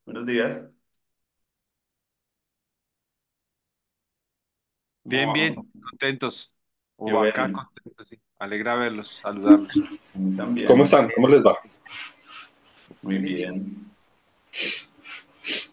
Buenos días. ¿Cómo Bien, bien, vamos? contentos. Qué O acá bueno. contentos, sí. Alegra verlos, saludarlos. A mí ¿Cómo también. están? ¿Cómo les va? Muy bien.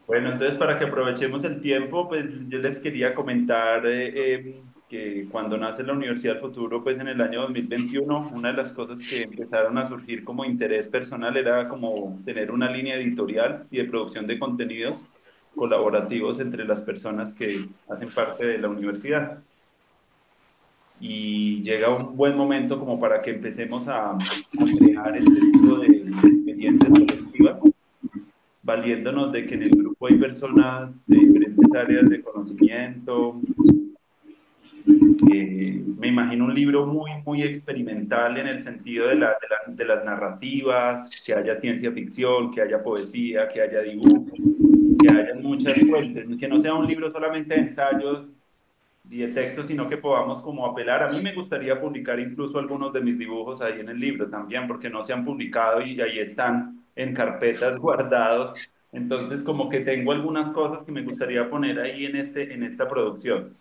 Bueno, entonces para que aprovechemos el tiempo, pues yo les quería comentar que cuando nace la Universidad del Futuro, pues en el año 2021, una de las cosas que empezaron a surgir como interés personal era como tener una línea editorial y de producción de contenidos colaborativos entre las personas que hacen parte de la universidad. Y llega un buen momento como para que empecemos a crear este tipo de experiencias colectivas, valiéndonos de que en el grupo hay personas de diferentes áreas de conocimiento. Me imagino un libro muy, muy experimental en el sentido de las narrativas, que haya ciencia ficción, que haya poesía, que haya dibujo, que haya muchas fuentes, que no sea un libro solamente de ensayos y de texto, sino que podamos como apelar. A mí me gustaría publicar incluso algunos de mis dibujos ahí en el libro también, porque no se han publicado y ahí están en carpetas guardados. Entonces, como que tengo algunas cosas que me gustaría poner ahí en esta producción,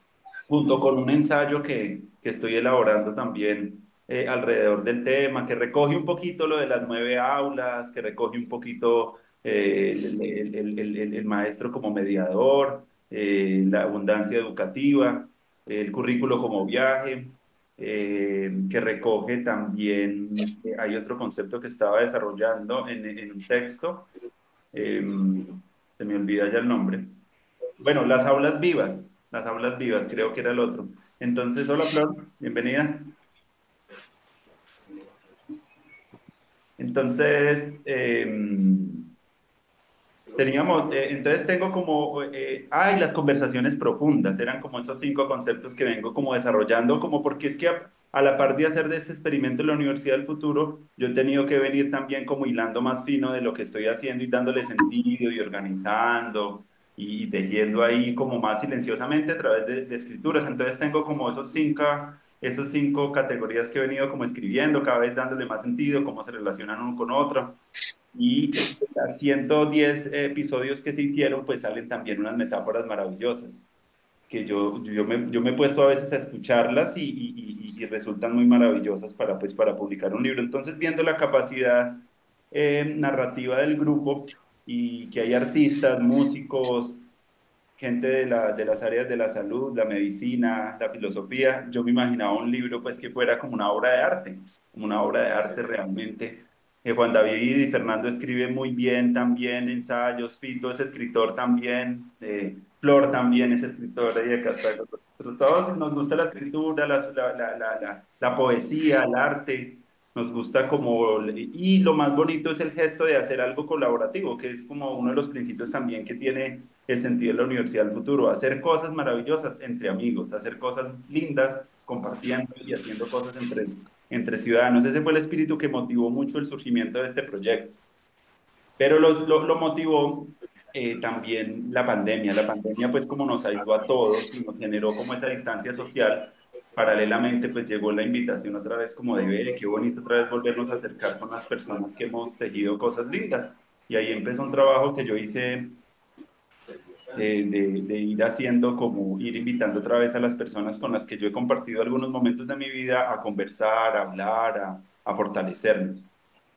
junto con un ensayo que estoy elaborando también alrededor del tema, que recoge un poquito lo de las 9 aulas, que recoge un poquito el maestro como mediador, la abundancia educativa, el currículo como viaje, que recoge también, hay otro concepto que estaba desarrollando en un texto, eh, se me olvida ya el nombre. Bueno, las aulas vivas, creo que era el otro. Entonces, hola Flor, bienvenida. Entonces, entonces tengo como, las conversaciones profundas, eran como esos 5 conceptos que vengo como desarrollando, como porque es que a la par de hacer de este experimento en la Universidad del Futuro, yo he tenido que venir también como hilando más fino de lo que estoy haciendo y dándole sentido y organizando y tejiendo ahí como más silenciosamente a través de escrituras. Entonces tengo como esos cinco categorías que he venido como escribiendo, cada vez dándole más sentido, cómo se relacionan uno con otro. Y los 110 episodios que se hicieron, pues salen también unas metáforas maravillosas, que yo me he puesto a veces a escucharlas y resultan muy maravillosas pues, para publicar un libro. Entonces, viendo la capacidad narrativa del grupo y que hay artistas, músicos, gente de las áreas de la salud, la medicina, la filosofía, yo me imaginaba un libro pues que fuera como una obra de arte, como una obra de arte realmente. Juan David y Fernando escribe muy bien también ensayos, Fito es escritor también, Flor también es escritora y de Cartago. Pero todos nos gusta la escritura, la poesía, el arte, nos gusta como, y lo más bonito es el gesto de hacer algo colaborativo, que es como uno de los principios también que tiene el sentido de la Universidad del Futuro, hacer cosas maravillosas entre amigos, hacer cosas lindas, compartiendo y haciendo cosas entre ciudadanos. Ese fue el espíritu que motivó mucho el surgimiento de este proyecto. Pero lo motivó también la pandemia. La pandemia, pues, como nos ayudó a todos y nos generó como esa distancia social, paralelamente, pues, llegó la invitación otra vez como de, ve, qué bonito otra vez volvernos a acercar con las personas que hemos tejido cosas lindas. Y ahí empezó un trabajo que yo hice de ir haciendo como ir invitando otra vez a las personas con las que yo he compartido algunos momentos de mi vida a conversar, a hablar, a fortalecernos.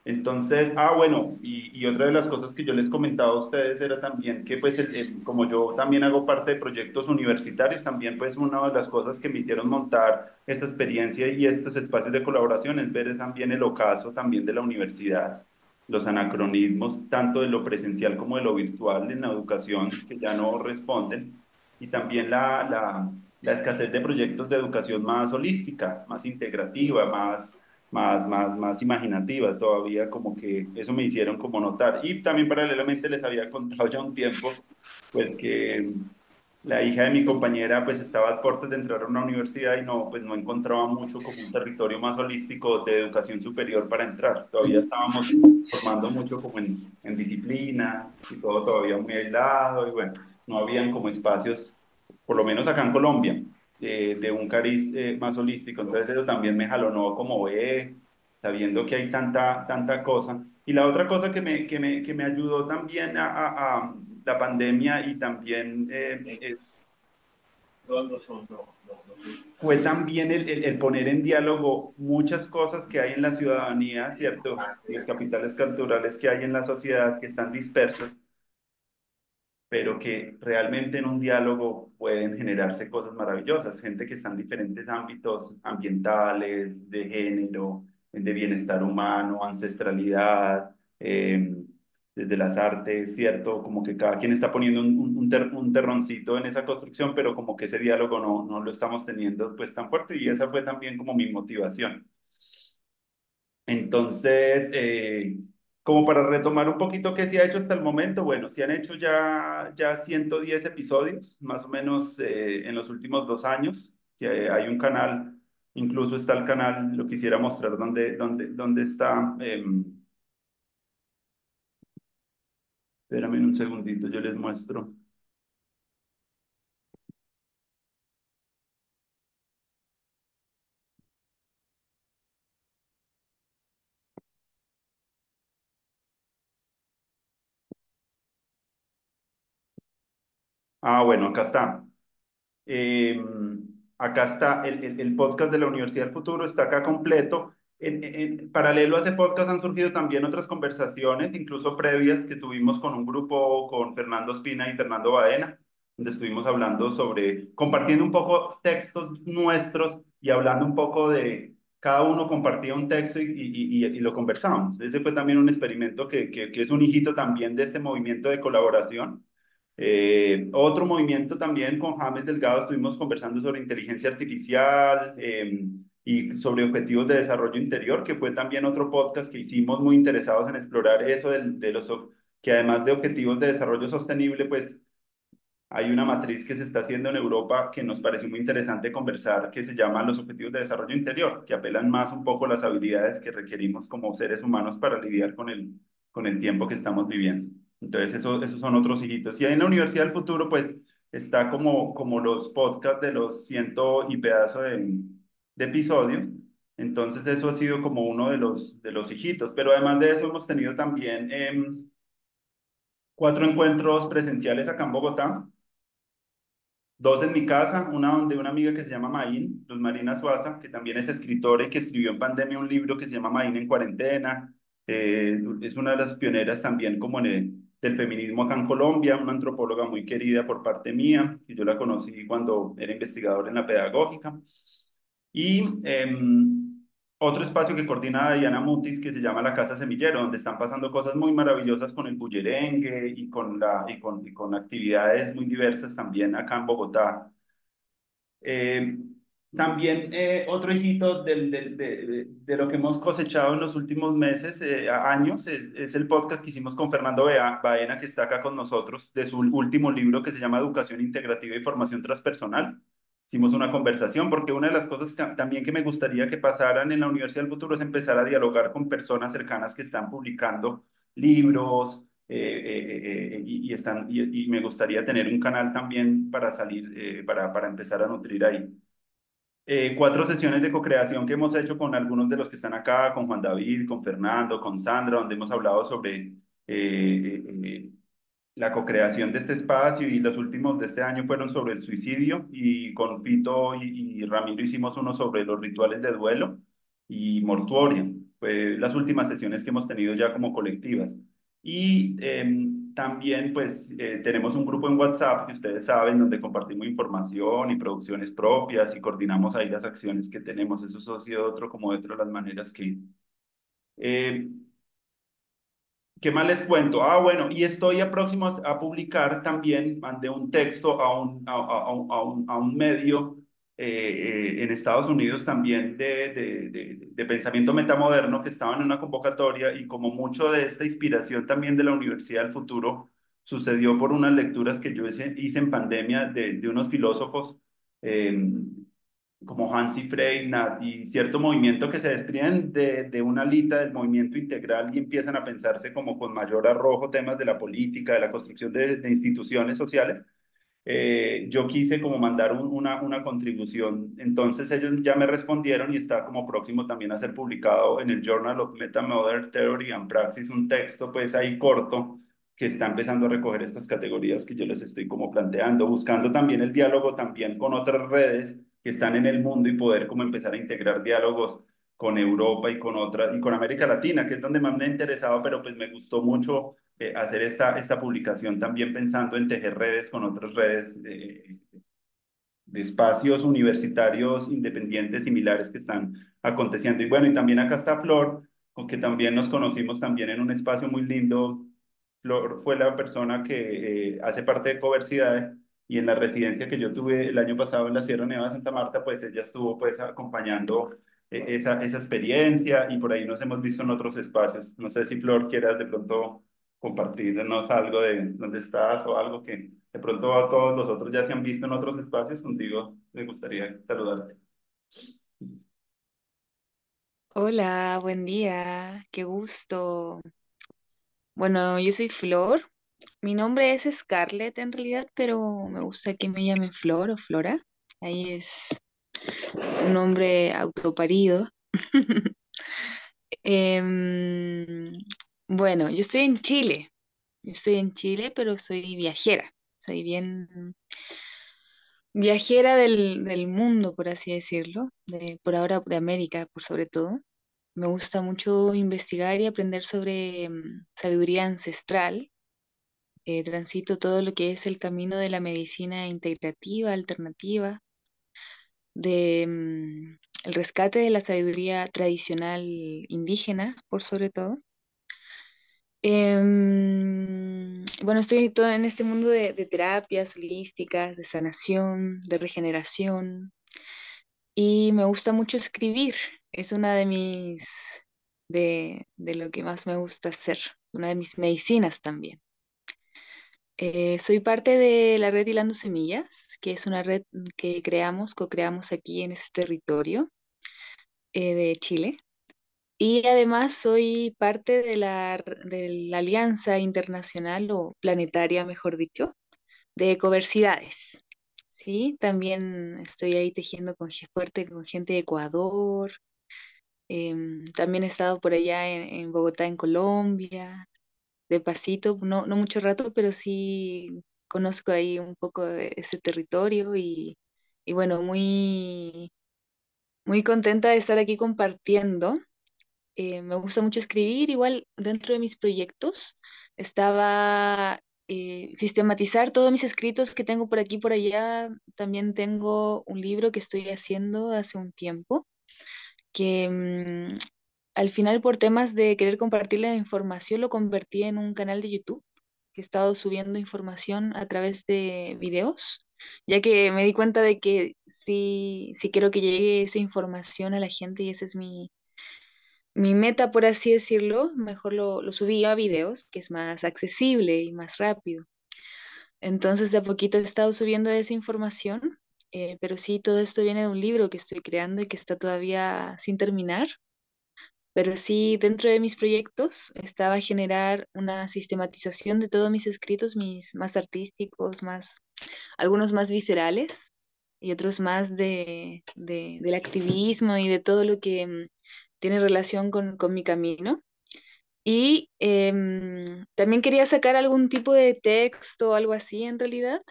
Entonces, bueno, y otra de las cosas que yo les comentaba a ustedes era también que pues como yo también hago parte de proyectos universitarios, también pues una de las cosas que me hicieron montar esta experiencia y estos espacios de colaboración es ver también el ocaso también de la universidad, los anacronismos tanto de lo presencial como de lo virtual en la educación que ya no responden y también la escasez de proyectos de educación más holística, más integrativa, más imaginativa todavía, como que eso me hicieron como notar. Y también paralelamente les había contado ya un tiempo, pues que la hija de mi compañera pues estaba a puertas de entrar a una universidad y no, pues no encontraba mucho como un territorio más holístico de educación superior para entrar. Todavía estábamos formando mucho como en disciplina y todo todavía muy aislado y bueno, no habían como espacios, por lo menos acá en Colombia, de un cariz más holístico. Entonces eso también me jalonó como ve, sabiendo que hay tanta cosa. Y la otra cosa que me ayudó también a la pandemia y también fue también el poner en diálogo muchas cosas que hay en la ciudadanía, ¿cierto? Los capitales culturales que hay en la sociedad que están dispersos, pero que realmente en un diálogo pueden generarse cosas maravillosas. Gente que está en diferentes ámbitos ambientales, de género, de bienestar humano, ancestralidad, desde las artes, ¿cierto? Como que cada quien está poniendo un terroncito en esa construcción, pero como que ese diálogo no lo estamos teniendo pues tan fuerte y esa fue también como mi motivación. Entonces, como para retomar un poquito qué se ha hecho hasta el momento, bueno, se han hecho ya 110 episodios, más o menos en los últimos 2 años, que hay un canal, incluso está el canal, lo quisiera mostrar dónde está. Espérame un segundito, yo les muestro. Ah, bueno, acá está. Eh, Acá está el podcast de la Universidad del Futuro, está acá completo. En paralelo a ese podcast han surgido también otras conversaciones, incluso previas, que tuvimos con un grupo, con Fernando Espina y Fernando Baena, donde estuvimos hablando sobre, compartiendo un poco textos nuestros y hablando un poco de, cada uno compartía un texto y lo conversamos. Ese fue también un experimento que es un hijito también de este movimiento de colaboración. Otro movimiento también con James Delgado estuvimos conversando sobre inteligencia artificial y sobre objetivos de desarrollo interior, que fue también otro podcast que hicimos muy interesados en explorar eso que además de objetivos de desarrollo sostenible, pues hay una matriz que se está haciendo en Europa que nos pareció muy interesante conversar, que se llama los Objetivos de Desarrollo Interior, que apelan más un poco a las habilidades que requerimos como seres humanos para lidiar con el tiempo que estamos viviendo. Entonces, esos son otros hijitos. Y ahí en la Universidad del Futuro, pues, está como los podcasts de los ciento y pedazo de episodios. Entonces, eso ha sido como uno de los hijitos. Pero además de eso, hemos tenido también 4 encuentros presenciales acá en Bogotá, dos en mi casa, una donde una amiga que se llama Maín, Luz Marina Suaza, que también es escritora y que escribió en pandemia un libro que se llama Maín en cuarentena. Es una de las pioneras también como del feminismo acá en Colombia, una antropóloga muy querida por parte mía, que yo la conocí cuando era investigador en la pedagógica. Y otro espacio que coordina Diana Mutis que se llama La Casa Semillero, donde están pasando cosas muy maravillosas con el bullerengue y con actividades muy diversas también acá en Bogotá. Eh, También otro hijito de lo que hemos cosechado en los últimos meses, años, es el podcast que hicimos con Fernando Baena, que está acá con nosotros, de su último libro que se llama Educación Integrativa y Formación Transpersonal. Hicimos una conversación porque una de las cosas también que me gustaría que pasaran en la Universidad del Futuro es empezar a dialogar con personas cercanas que están publicando libros, y me gustaría tener un canal también para salir, para empezar a nutrir ahí. 4 sesiones de co-creación que hemos hecho con algunos de los que están acá, con Juan David, con Fernando, con Sandra, donde hemos hablado sobre la co-creación de este espacio y los últimos de este año fueron sobre el suicidio y con Fito y Ramiro hicimos uno sobre los rituales de duelo y mortuoria. Fue las últimas sesiones que hemos tenido ya como colectivas. Y también pues tenemos un grupo en WhatsApp que ustedes saben donde compartimos información y producciones propias y coordinamos ahí las acciones que tenemos. Eso ha sido otro como de las maneras que... Eh, ¿Qué más les cuento? Ah, bueno, y estoy a próximo a publicar también, mandé un texto a un medio en Estados Unidos también de pensamiento metamoderno que estaba en una convocatoria y como mucho de esta inspiración también de la Universidad del Futuro sucedió por unas lecturas que yo hice en pandemia de unos filósofos. eh, Como Hansi Freynath y cierto movimiento que se desprenden de una alita del movimiento integral y empiezan a pensarse como con mayor arrojo temas de la política, de la construcción de instituciones sociales. yo quise como mandar una contribución. Entonces ellos ya me respondieron y está como próximo también a ser publicado en el Journal of Metamodern Theory and Praxis, un texto pues ahí corto que está empezando a recoger estas categorías que yo les estoy como planteando, buscando también el diálogo también con otras redes que están en el mundo y poder como empezar a integrar diálogos con Europa y con otras, y con América Latina, que es donde más me ha interesado, pero pues me gustó mucho hacer esta publicación también pensando en tejer redes con otras redes de espacios universitarios independientes similares que están aconteciendo. Y bueno, y también acá está Flor, con que también nos conocimos también en un espacio muy lindo. Flor fue la persona que hace parte de Coversidades y en la residencia que yo tuve el año pasado en la Sierra Nevada de Santa Marta, pues ella estuvo pues acompañando esa experiencia y por ahí nos hemos visto en otros espacios. No sé si Flor quieras de pronto compartirnos algo de dónde estás o algo que de pronto a todos los otros ya se han visto en otros espacios. Contigo me gustaría saludarte. Hola, buen día, qué gusto. Bueno, yo soy Flor. Mi nombre es Scarlett en realidad, pero me gusta que me llamen Flor o Flora. Ahí es un nombre autoparido. Em, bueno, yo estoy en Chile. Yo estoy en Chile, pero soy viajera. Soy bien viajera del mundo, por así decirlo. Por ahora de América, por sobre todo. Me gusta mucho investigar y aprender sobre sabiduría ancestral. Transito todo lo que es el camino de la medicina integrativa, alternativa, el rescate de la sabiduría tradicional indígena, por sobre todo. Bueno, estoy todo en este mundo de terapias holísticas, de sanación, de regeneración, y me gusta mucho escribir. Es una de lo que más me gusta hacer, una de mis medicinas también. Soy parte de la red Hilando Semillas, que es una red que co-creamos aquí en este territorio de Chile. Y además soy parte de la Alianza Internacional o Planetaria, mejor dicho, de Ecoversidades. Sí, también estoy ahí tejiendo fuerte con gente de Ecuador. También he estado por allá en Bogotá, en Colombia, de pasito, no mucho rato, pero sí conozco ahí un poco de ese territorio y bueno, muy contenta de estar aquí compartiendo. Me gusta mucho escribir, igual dentro de mis proyectos estaba sistematizar todos mis escritos que tengo por aquí y por allá. También tengo un libro que estoy haciendo hace un tiempo que al final por temas de querer compartir la información lo convertí en un canal de YouTube que he estado subiendo información a través de videos, ya que me di cuenta de que sí quiero que llegue esa información a la gente y esa es mi meta, por así decirlo, mejor lo subí a videos, que es más accesible y más rápido. Entonces de a poquito he estado subiendo esa información, pero sí, todo esto viene de un libro que estoy creando y que está todavía sin terminar. Pero sí, dentro de mis proyectos estaba generar una sistematización de todos mis escritos, mis más artísticos, algunos más viscerales y otros más del activismo y de todo lo que tiene relación con mi camino. Y también quería sacar algún tipo de texto o algo así en realidad.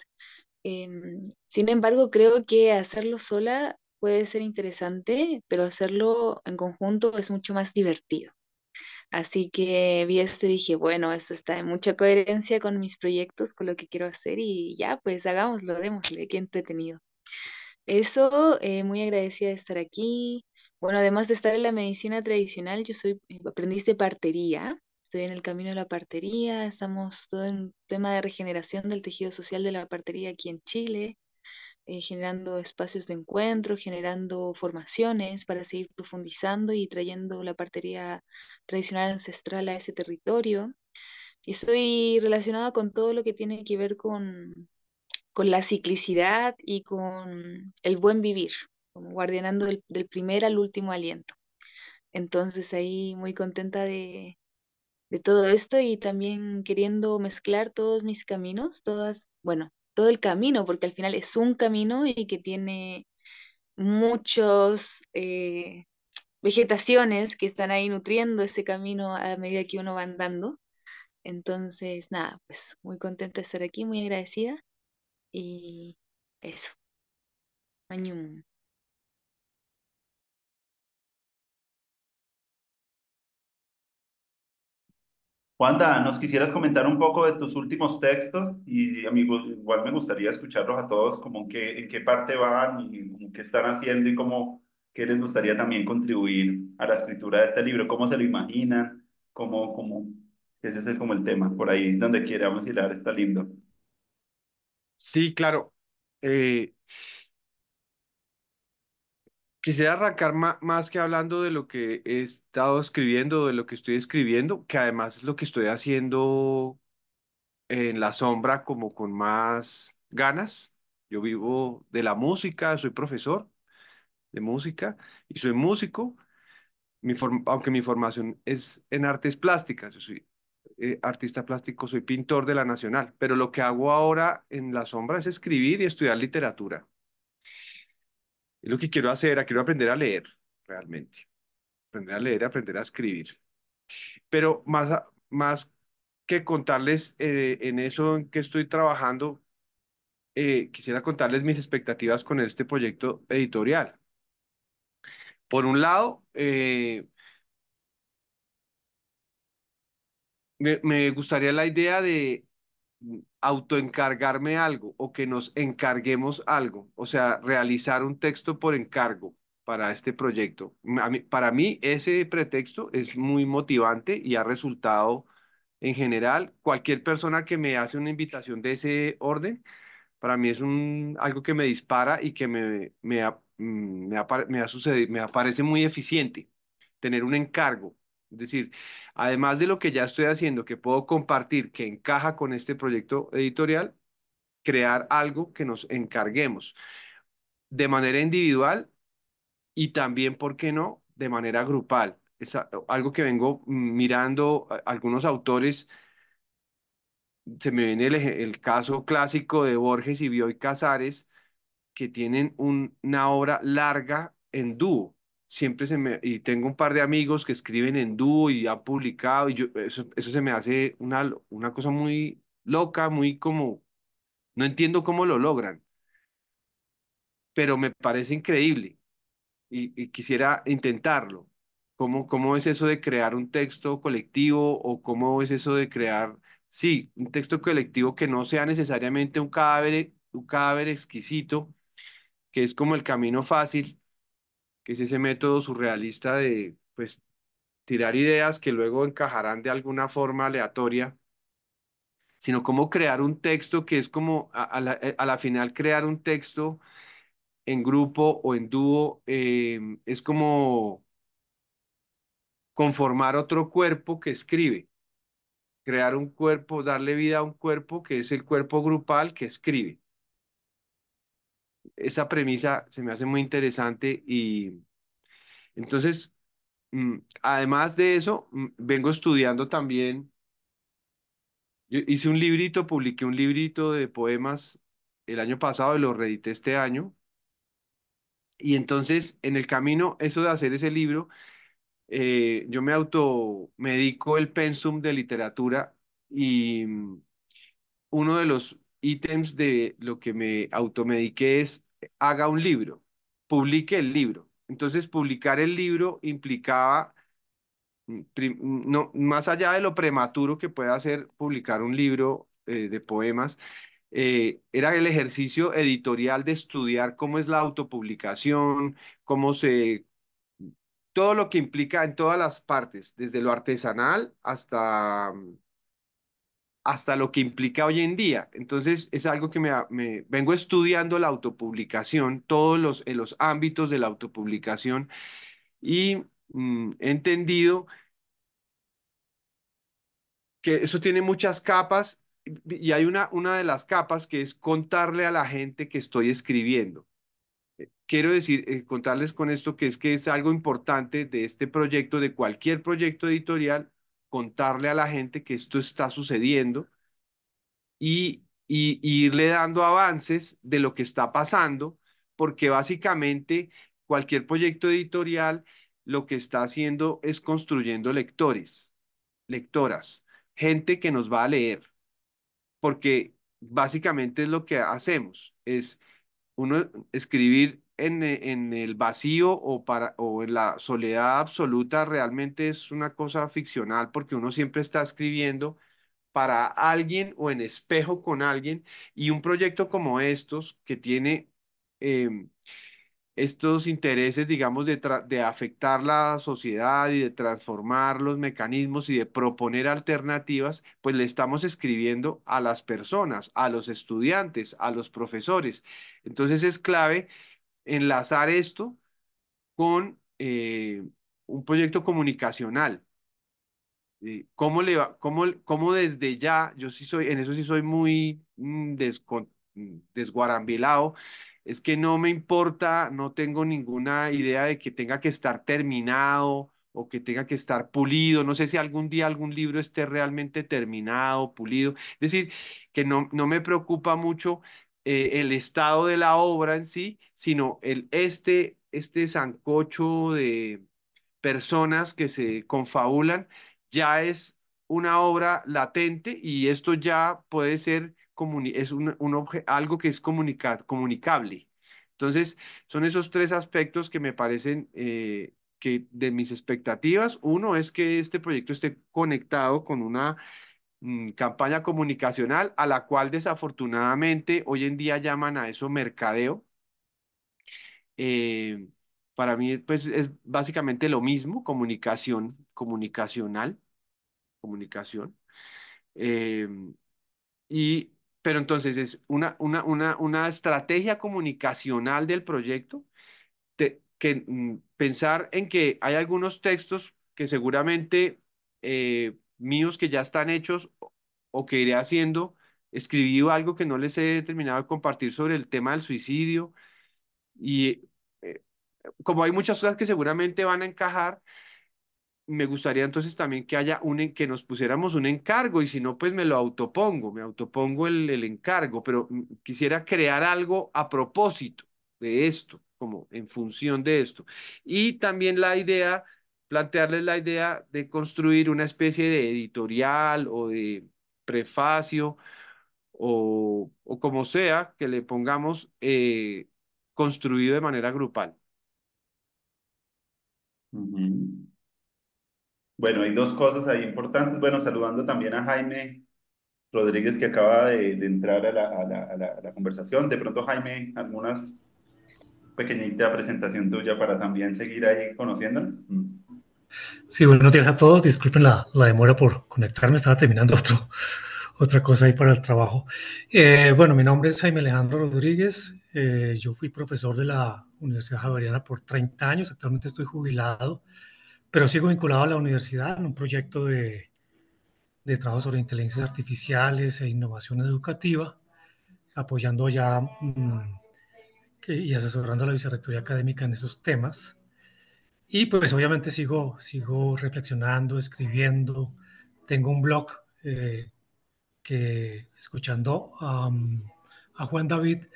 Sin embargo, creo que hacerlo sola puede ser interesante, pero hacerlo en conjunto es mucho más divertido. Así que vi esto y dije, bueno, esto está en mucha coherencia con mis proyectos, con lo que quiero hacer y ya, pues hagámoslo, démosle, qué entretenido. Eso, muy agradecida de estar aquí. Bueno, además de estar en la medicina tradicional, yo soy aprendiz de partería. Estoy en el camino de la partería. Estamos todo en tema de regeneración del tejido social de la partería aquí en Chile, generando espacios de encuentro, generando formaciones para seguir profundizando y trayendo la partería tradicional ancestral a ese territorio. Y estoy relacionada con todo lo que tiene que ver con la ciclicidad y con el buen vivir, como guardianando del primer al último aliento. Entonces ahí muy contenta de todo esto y también queriendo mezclar todos mis caminos, bueno, todo el camino, porque al final es un camino y que tiene muchos vegetaciones que están ahí nutriendo ese camino a medida que uno va andando. Entonces, nada, pues muy contenta de estar aquí, muy agradecida y eso. Mañum. Wanda, ¿nos quisieras comentar un poco de tus últimos textos? Y amigos, igual me gustaría escucharlos a todos, como en qué parte van y como qué están haciendo y cómo, qué les gustaría también contribuir a la escritura de este libro, cómo se lo imaginan, cómo, ese es como el tema, por ahí donde queramos ir, está lindo. Sí, claro. Eh, Quisiera arrancar más que hablando de lo que he estado escribiendo, de lo que estoy escribiendo, que además es lo que estoy haciendo en la sombra como con más ganas. Yo vivo de la música, soy profesor de música y soy músico, aunque mi formación es en artes plásticas, yo soy artista plástico, soy pintor de la Nacional, pero lo que hago ahora en la sombra es escribir y estudiar literatura. Es lo que quiero hacer, quiero aprender a leer realmente, aprender a leer, aprender a escribir. Pero más que contarles en eso en que estoy trabajando, quisiera contarles mis expectativas con este proyecto editorial. Por un lado, me gustaría la idea de autoencargarme algo o que nos encarguemos algo, o sea, realizar un texto por encargo para este proyecto. Para mí, ese pretexto es muy motivante y ha resultado en general, cualquier persona que me hace una invitación de ese orden, para mí es algo que me dispara y que me ha sucedido, me parece muy eficiente tener un encargo. Es decir, además de lo que ya estoy haciendo, que puedo compartir, que encaja con este proyecto editorial, crear algo que nos encarguemos de manera individual y también, ¿por qué no?, de manera grupal. Es algo que vengo mirando algunos autores. Se me viene el caso clásico de Borges y Bioy Casares, que tienen una obra larga en dúo. Y tengo un par de amigos que escriben en dúo y han publicado, y eso se me hace una cosa muy loca, muy como, no entiendo cómo lo logran, pero me parece increíble y quisiera intentarlo. ¿Cómo es eso de crear un texto colectivo o cómo es eso de crear, sí, un texto colectivo que no sea necesariamente un cadáver exquisito, que es como el camino fácil, que es ese método surrealista de, pues, tirar ideas que luego encajarán de alguna forma aleatoria, sino cómo crear un texto que es como a la final crear un texto en grupo o en dúo, es como conformar otro cuerpo que escribe, crear un cuerpo, darle vida a un cuerpo que es el cuerpo grupal que escribe. Esa premisa se me hace muy interesante y entonces, además de eso, vengo estudiando también. Yo hice un librito, publiqué un librito de poemas el año pasado y lo reedité este año. Y entonces, en el camino, eso de hacer ese libro, yo me automedico el pensum de literatura y uno de los ítems de lo que me automediqué es haga un libro, publique el libro. Entonces, publicar el libro implicaba, no, más allá de lo prematuro que pueda ser publicar un libro de poemas, era el ejercicio editorial de estudiar cómo es la autopublicación, cómo se todo lo que implica en todas las partes, desde lo artesanal hasta lo que implica hoy en día. Entonces, es algo que me vengo estudiando la autopublicación, en los ámbitos de la autopublicación y he entendido que eso tiene muchas capas y hay una de las capas que es contarle a la gente que estoy escribiendo. Quiero decir, contarles con esto que es algo importante de este proyecto, de cualquier proyecto editorial, contarle a la gente que esto está sucediendo y y irle dando avances de lo que está pasando, porque básicamente cualquier proyecto editorial lo que está haciendo es construyendo lectores, lectoras, gente que nos va a leer, porque básicamente es lo que hacemos, es uno escribir en el vacío o en la soledad absoluta realmente es una cosa ficcional porque uno siempre está escribiendo para alguien o en espejo con alguien y un proyecto como estos que tiene estos intereses, digamos, de afectar la sociedad y de transformar los mecanismos y de proponer alternativas, pues le estamos escribiendo a las personas, a los estudiantes, a los profesores. Entonces es clave enlazar esto con un proyecto comunicacional. ¿Cómo le va, cómo desde ya, yo sí soy, en eso sí soy muy desguarambilado, es que no me importa, no tengo ninguna idea de que tenga que estar terminado o que tenga que estar pulido, no sé si algún día algún libro esté realmente terminado, pulido, es decir, que no me preocupa mucho el estado de la obra en sí, sino este sancocho de personas que se confabulan, ya es una obra latente y esto ya puede ser es algo que es comunicable. Entonces, son esos tres aspectos que me parecen que de mis expectativas, uno es que este proyecto esté conectado con una campaña comunicacional a la cual desafortunadamente hoy en día llaman a eso mercadeo. eh, para mí, pues es básicamente lo mismo, comunicación, comunicacional, comunicación. eh, y, pero entonces es una estrategia comunicacional del proyecto, pensar en que hay algunos textos que seguramente míos que ya están hechos o que iré haciendo, escribí algo que no les he terminado de compartir sobre el tema del suicidio y eh, como hay muchas cosas que seguramente van a encajar, me gustaría entonces también que haya que nos pusiéramos un encargo y si no, pues me autopongo el encargo, pero quisiera crear algo a propósito de esto, como en función de esto. Y también plantearles la idea de construir una especie de editorial o de prefacio o como sea que le pongamos construido de manera grupal. Ujú. Bueno, hay dos cosas ahí importantes. Bueno, saludando también a Jaime Rodríguez que acaba de entrar a la conversación. De pronto, Jaime, algunas pequeñita presentación tuya para también seguir ahí conociéndonos. Sí, buenos días a todos. Disculpen la demora por conectarme. Estaba terminando otra cosa ahí para el trabajo. Bueno, mi nombre es Jaime Alejandro Rodríguez. Yo fui profesor de la Universidad Javeriana por 30 años. Actualmente estoy jubilado, pero sigo vinculado a la universidad en un proyecto de trabajo sobre inteligencias artificiales e innovación educativa, apoyando ya y asesorando a la vicerrectoría académica en esos temas. Y pues obviamente sigo reflexionando, escribiendo. Tengo un blog que escuchando a Juan David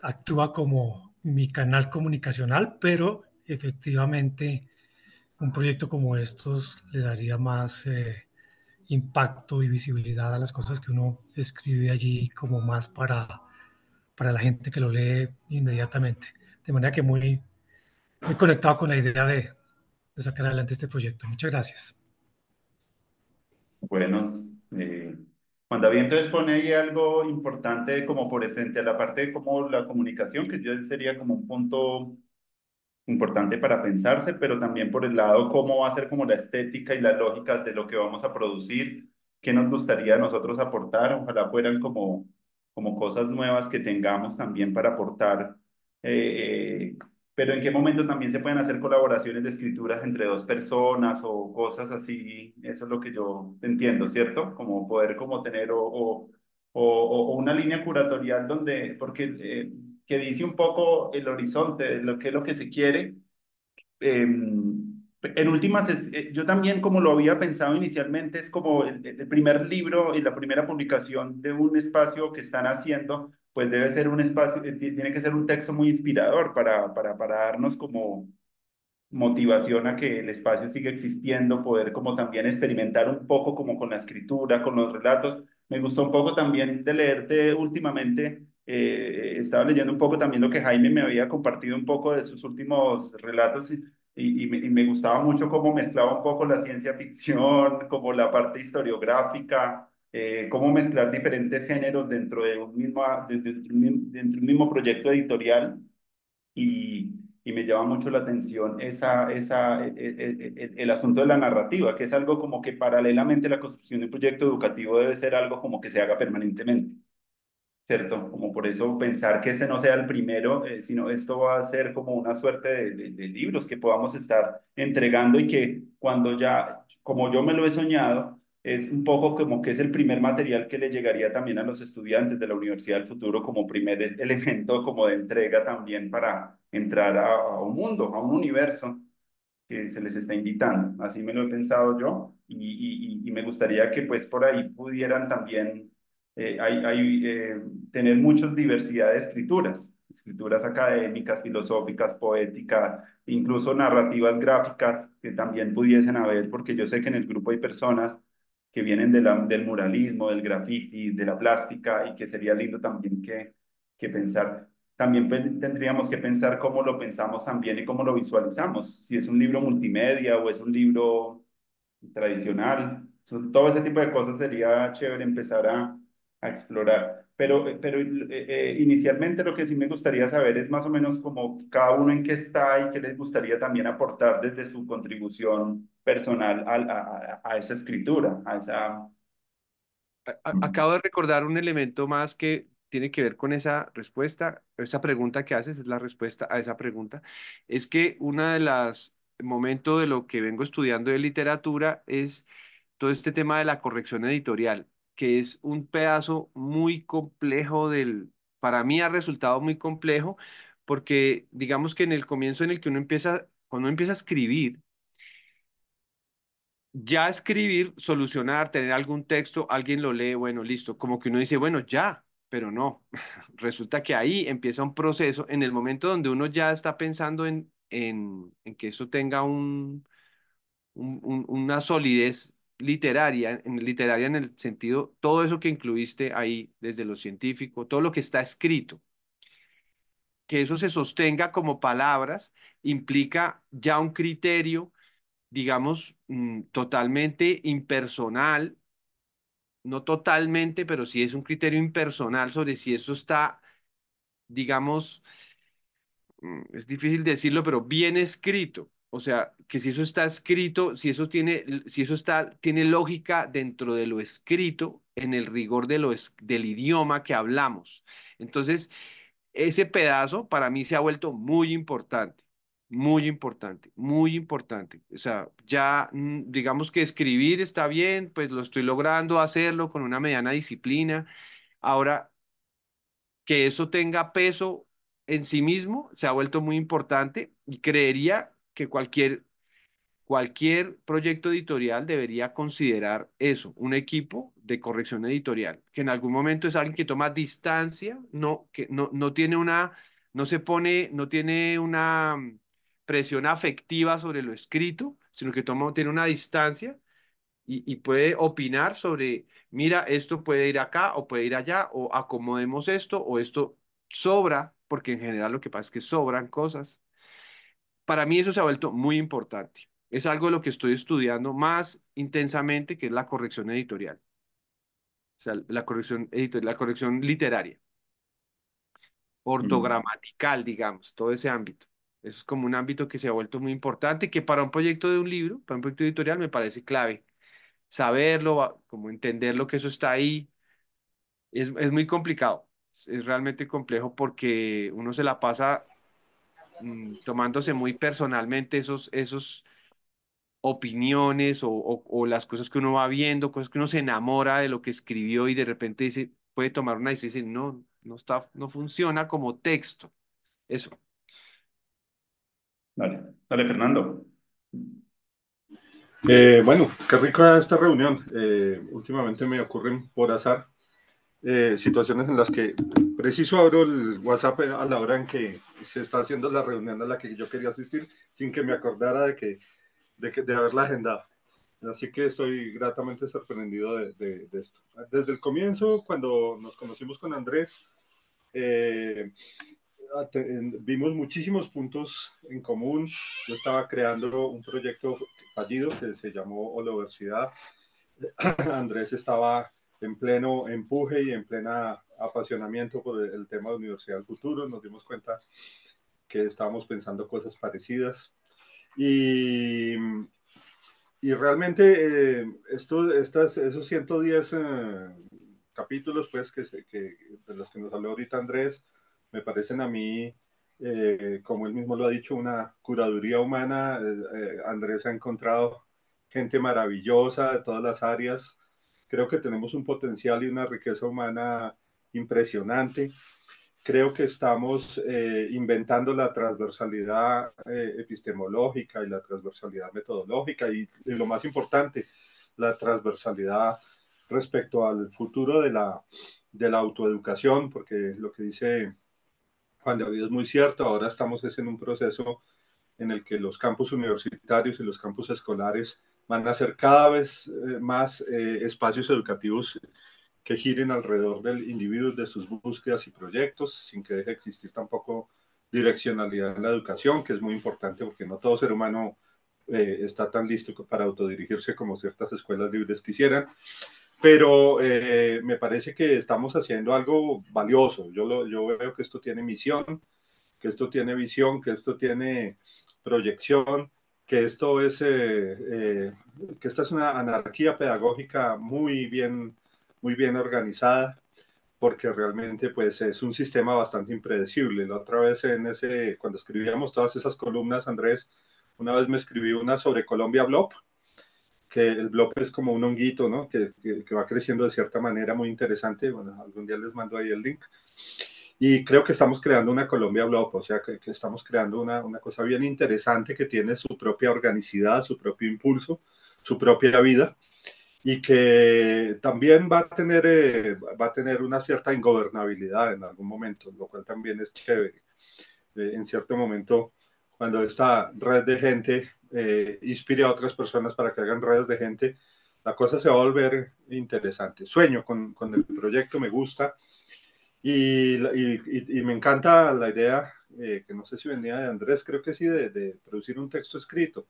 actúa como mi canal comunicacional, pero efectivamente un proyecto como estos le daría más impacto y visibilidad a las cosas que uno escribe allí como más para la gente que lo lee inmediatamente. De manera que muy conectado con la idea de sacar adelante este proyecto. Muchas gracias. Bueno, Juan David entonces pone ahí algo importante como por frente a la parte de como la comunicación, que yo sería como un punto importante para pensarse, pero también por el lado cómo va a ser como la estética y las lógicas de lo que vamos a producir, qué nos gustaría a nosotros aportar, ojalá fueran como cosas nuevas que tengamos también para aportar, eh, pero en qué momento también se pueden hacer colaboraciones de escrituras entre dos personas o cosas así, eso es lo que yo entiendo, ¿cierto? Como poder como tener o una línea curatorial donde, porque que dice un poco el horizonte de lo que es lo que se quiere. En últimas, yo también como lo había pensado inicialmente, es como el primer libro y la primera publicación de un espacio que están haciendo, pues debe ser un espacio, tiene que ser un texto muy inspirador para darnos como motivación a que el espacio siga existiendo, poder como también experimentar un poco como con la escritura, con los relatos. Me gustó un poco también de leerte últimamente, estaba leyendo un poco también lo que Jaime me había compartido un poco de sus últimos relatos y me gustaba mucho cómo mezclaba un poco la ciencia ficción, como la parte historiográfica. Cómo mezclar diferentes géneros dentro de un mismo, dentro de un mismo proyecto editorial y me llama mucho la atención el asunto de la narrativa, que es algo como que paralelamente la construcción de un proyecto educativo debe ser algo como que se haga permanentemente. ¿Cierto? Como por eso pensar que este no sea el primero, sino esto va a ser como una suerte de libros que podamos estar entregando y que cuando ya, como yo me lo he soñado, es un poco como que es el primer material que le llegaría también a los estudiantes de la Universidad del Futuro como primer elemento como de entrega también para entrar a un mundo, a un universo que se les está invitando. Así me lo he pensado yo y me gustaría que pues por ahí pudieran también tener muchas diversidad de escrituras, escrituras académicas, filosóficas, poéticas, incluso narrativas gráficas que también pudiesen haber, porque yo sé que en el grupo hay personas que vienen del muralismo, del graffiti, de la plástica y que sería lindo también que pensar también tendríamos que pensar cómo lo pensamos también y cómo lo visualizamos, si es un libro multimedia o es un libro tradicional. Todo ese tipo de cosas sería chévere empezar a explorar. Pero inicialmente lo que sí me gustaría saber es más o menos como cada uno en qué está y qué les gustaría también aportar desde su contribución personal a esa escritura, a esa... Acabo de recordar un elemento más que tiene que ver con esa respuesta, esa pregunta que haces es la respuesta a esa pregunta. Es que una de las momentos de lo que vengo estudiando de literatura es todo este tema de la corrección editorial, que es un pedazo muy complejo para mí ha resultado muy complejo porque digamos que en el comienzo en el que uno empieza, cuando uno empieza a escribir, ya escribir, solucionar, tener algún texto, alguien lo lee, bueno, listo, como que uno dice, bueno, ya, pero no. Resulta que ahí empieza un proceso en el momento donde uno ya está pensando en que eso tenga una solidez literaria en el sentido, todo eso que incluiste ahí, desde lo científico, todo lo que está escrito, que eso se sostenga como palabras, implica ya un criterio digamos, totalmente impersonal, no totalmente, pero sí es un criterio impersonal sobre si eso está, digamos, es difícil decirlo, pero bien escrito. O sea, que si eso está escrito, si eso está, tiene lógica dentro de lo escrito, en el rigor del idioma que hablamos. Entonces, ese pedazo para mí se ha vuelto muy importante, muy importante, muy importante. O sea, ya digamos que escribir está bien, pues lo estoy logrando hacerlo con una mediana disciplina. Ahora, que eso tenga peso en sí mismo se ha vuelto muy importante y creería que cualquier proyecto editorial debería considerar eso, un equipo de corrección editorial, que en algún momento es alguien que toma distancia, no, que no tiene no se pone, no tiene una presión afectiva sobre lo escrito, sino que tiene una distancia y puede opinar sobre, mira, esto puede ir acá o puede ir allá, o acomodemos esto, o esto sobra, porque en general lo que pasa es que sobran cosas. Para mí eso se ha vuelto muy importante. Es algo de lo que estoy estudiando más intensamente, que es la corrección editorial. O sea, la corrección editorial, la corrección literaria, Mm. ortogramatical, digamos, todo ese ámbito. Eso es como un ámbito que se ha vuelto muy importante, que para un proyecto de un libro, para un proyecto editorial, me parece clave. Saberlo, como entender lo que eso está ahí, es muy complicado. Es realmente complejo porque uno se la pasa tomándose muy personalmente esos opiniones o las cosas que uno va viendo, cosas que uno se enamora de lo que escribió y de repente dice, puede tomar una decisión, y dice, no, no funciona como texto. Eso. Dale, dale, Fernando. Bueno, qué rica esta reunión. Últimamente me ocurren por azar situaciones en las que preciso abro el WhatsApp a la hora en que se está haciendo la reunión a la que yo quería asistir sin que me acordara de haberla agendado. Así que estoy gratamente sorprendido de esto. Desde el comienzo, cuando nos conocimos con Andrés, eh, vimos muchísimos puntos en común. Yo estaba creando un proyecto fallido que se llamó Holoversidad. Andrés estaba en pleno empuje y en plena apasionamiento por el tema de Universidad del Futuro. Nos dimos cuenta que estábamos pensando cosas parecidas. Y, y realmente esos 110 capítulos pues, de los que nos habló ahorita Andrés, me parecen a mí, como él mismo lo ha dicho, una curaduría humana. Andrés ha encontrado gente maravillosa de todas las áreas. Creo que tenemos un potencial y una riqueza humana impresionante. Creo que estamos inventando la transversalidad epistemológica y la transversalidad metodológica y lo más importante, la transversalidad respecto al futuro de la autoeducación, porque lo que dice Juan David es muy cierto. Ahora estamos en un proceso en el que los campus universitarios y los campus escolares van a ser cada vez más espacios educativos que giren alrededor del individuo, de sus búsquedas y proyectos, sin que deje de existir tampoco direccionalidad en la educación, que es muy importante porque no todo ser humano está tan listo para autodirigirse como ciertas escuelas libres quisieran. Pero me parece que estamos haciendo algo valioso. Yo veo que esto tiene misión, que esto tiene visión, que esto tiene proyección, que que esta es una anarquía pedagógica muy bien organizada, porque realmente pues es un sistema bastante impredecible. La otra vez cuando escribíamos todas esas columnas, Andrés, una vez me escribí una sobre Colombia Blob, que el blob es como un honguito, ¿no? Que va creciendo de cierta manera muy interesante. Bueno, algún día les mando ahí el link. Y creo que estamos creando una Colombia Blob, o sea, que estamos creando una cosa bien interesante que tiene su propia organicidad, su propio impulso, su propia vida y que también va a tener una cierta ingobernabilidad en algún momento, lo cual también es chévere. En cierto momento, cuando esta red de gente inspire a otras personas para que hagan redes de gente, la cosa se va a volver interesante. Sueño con el proyecto, me gusta y me encanta la idea, que no sé si venía de Andrés, creo que sí, de producir un texto escrito.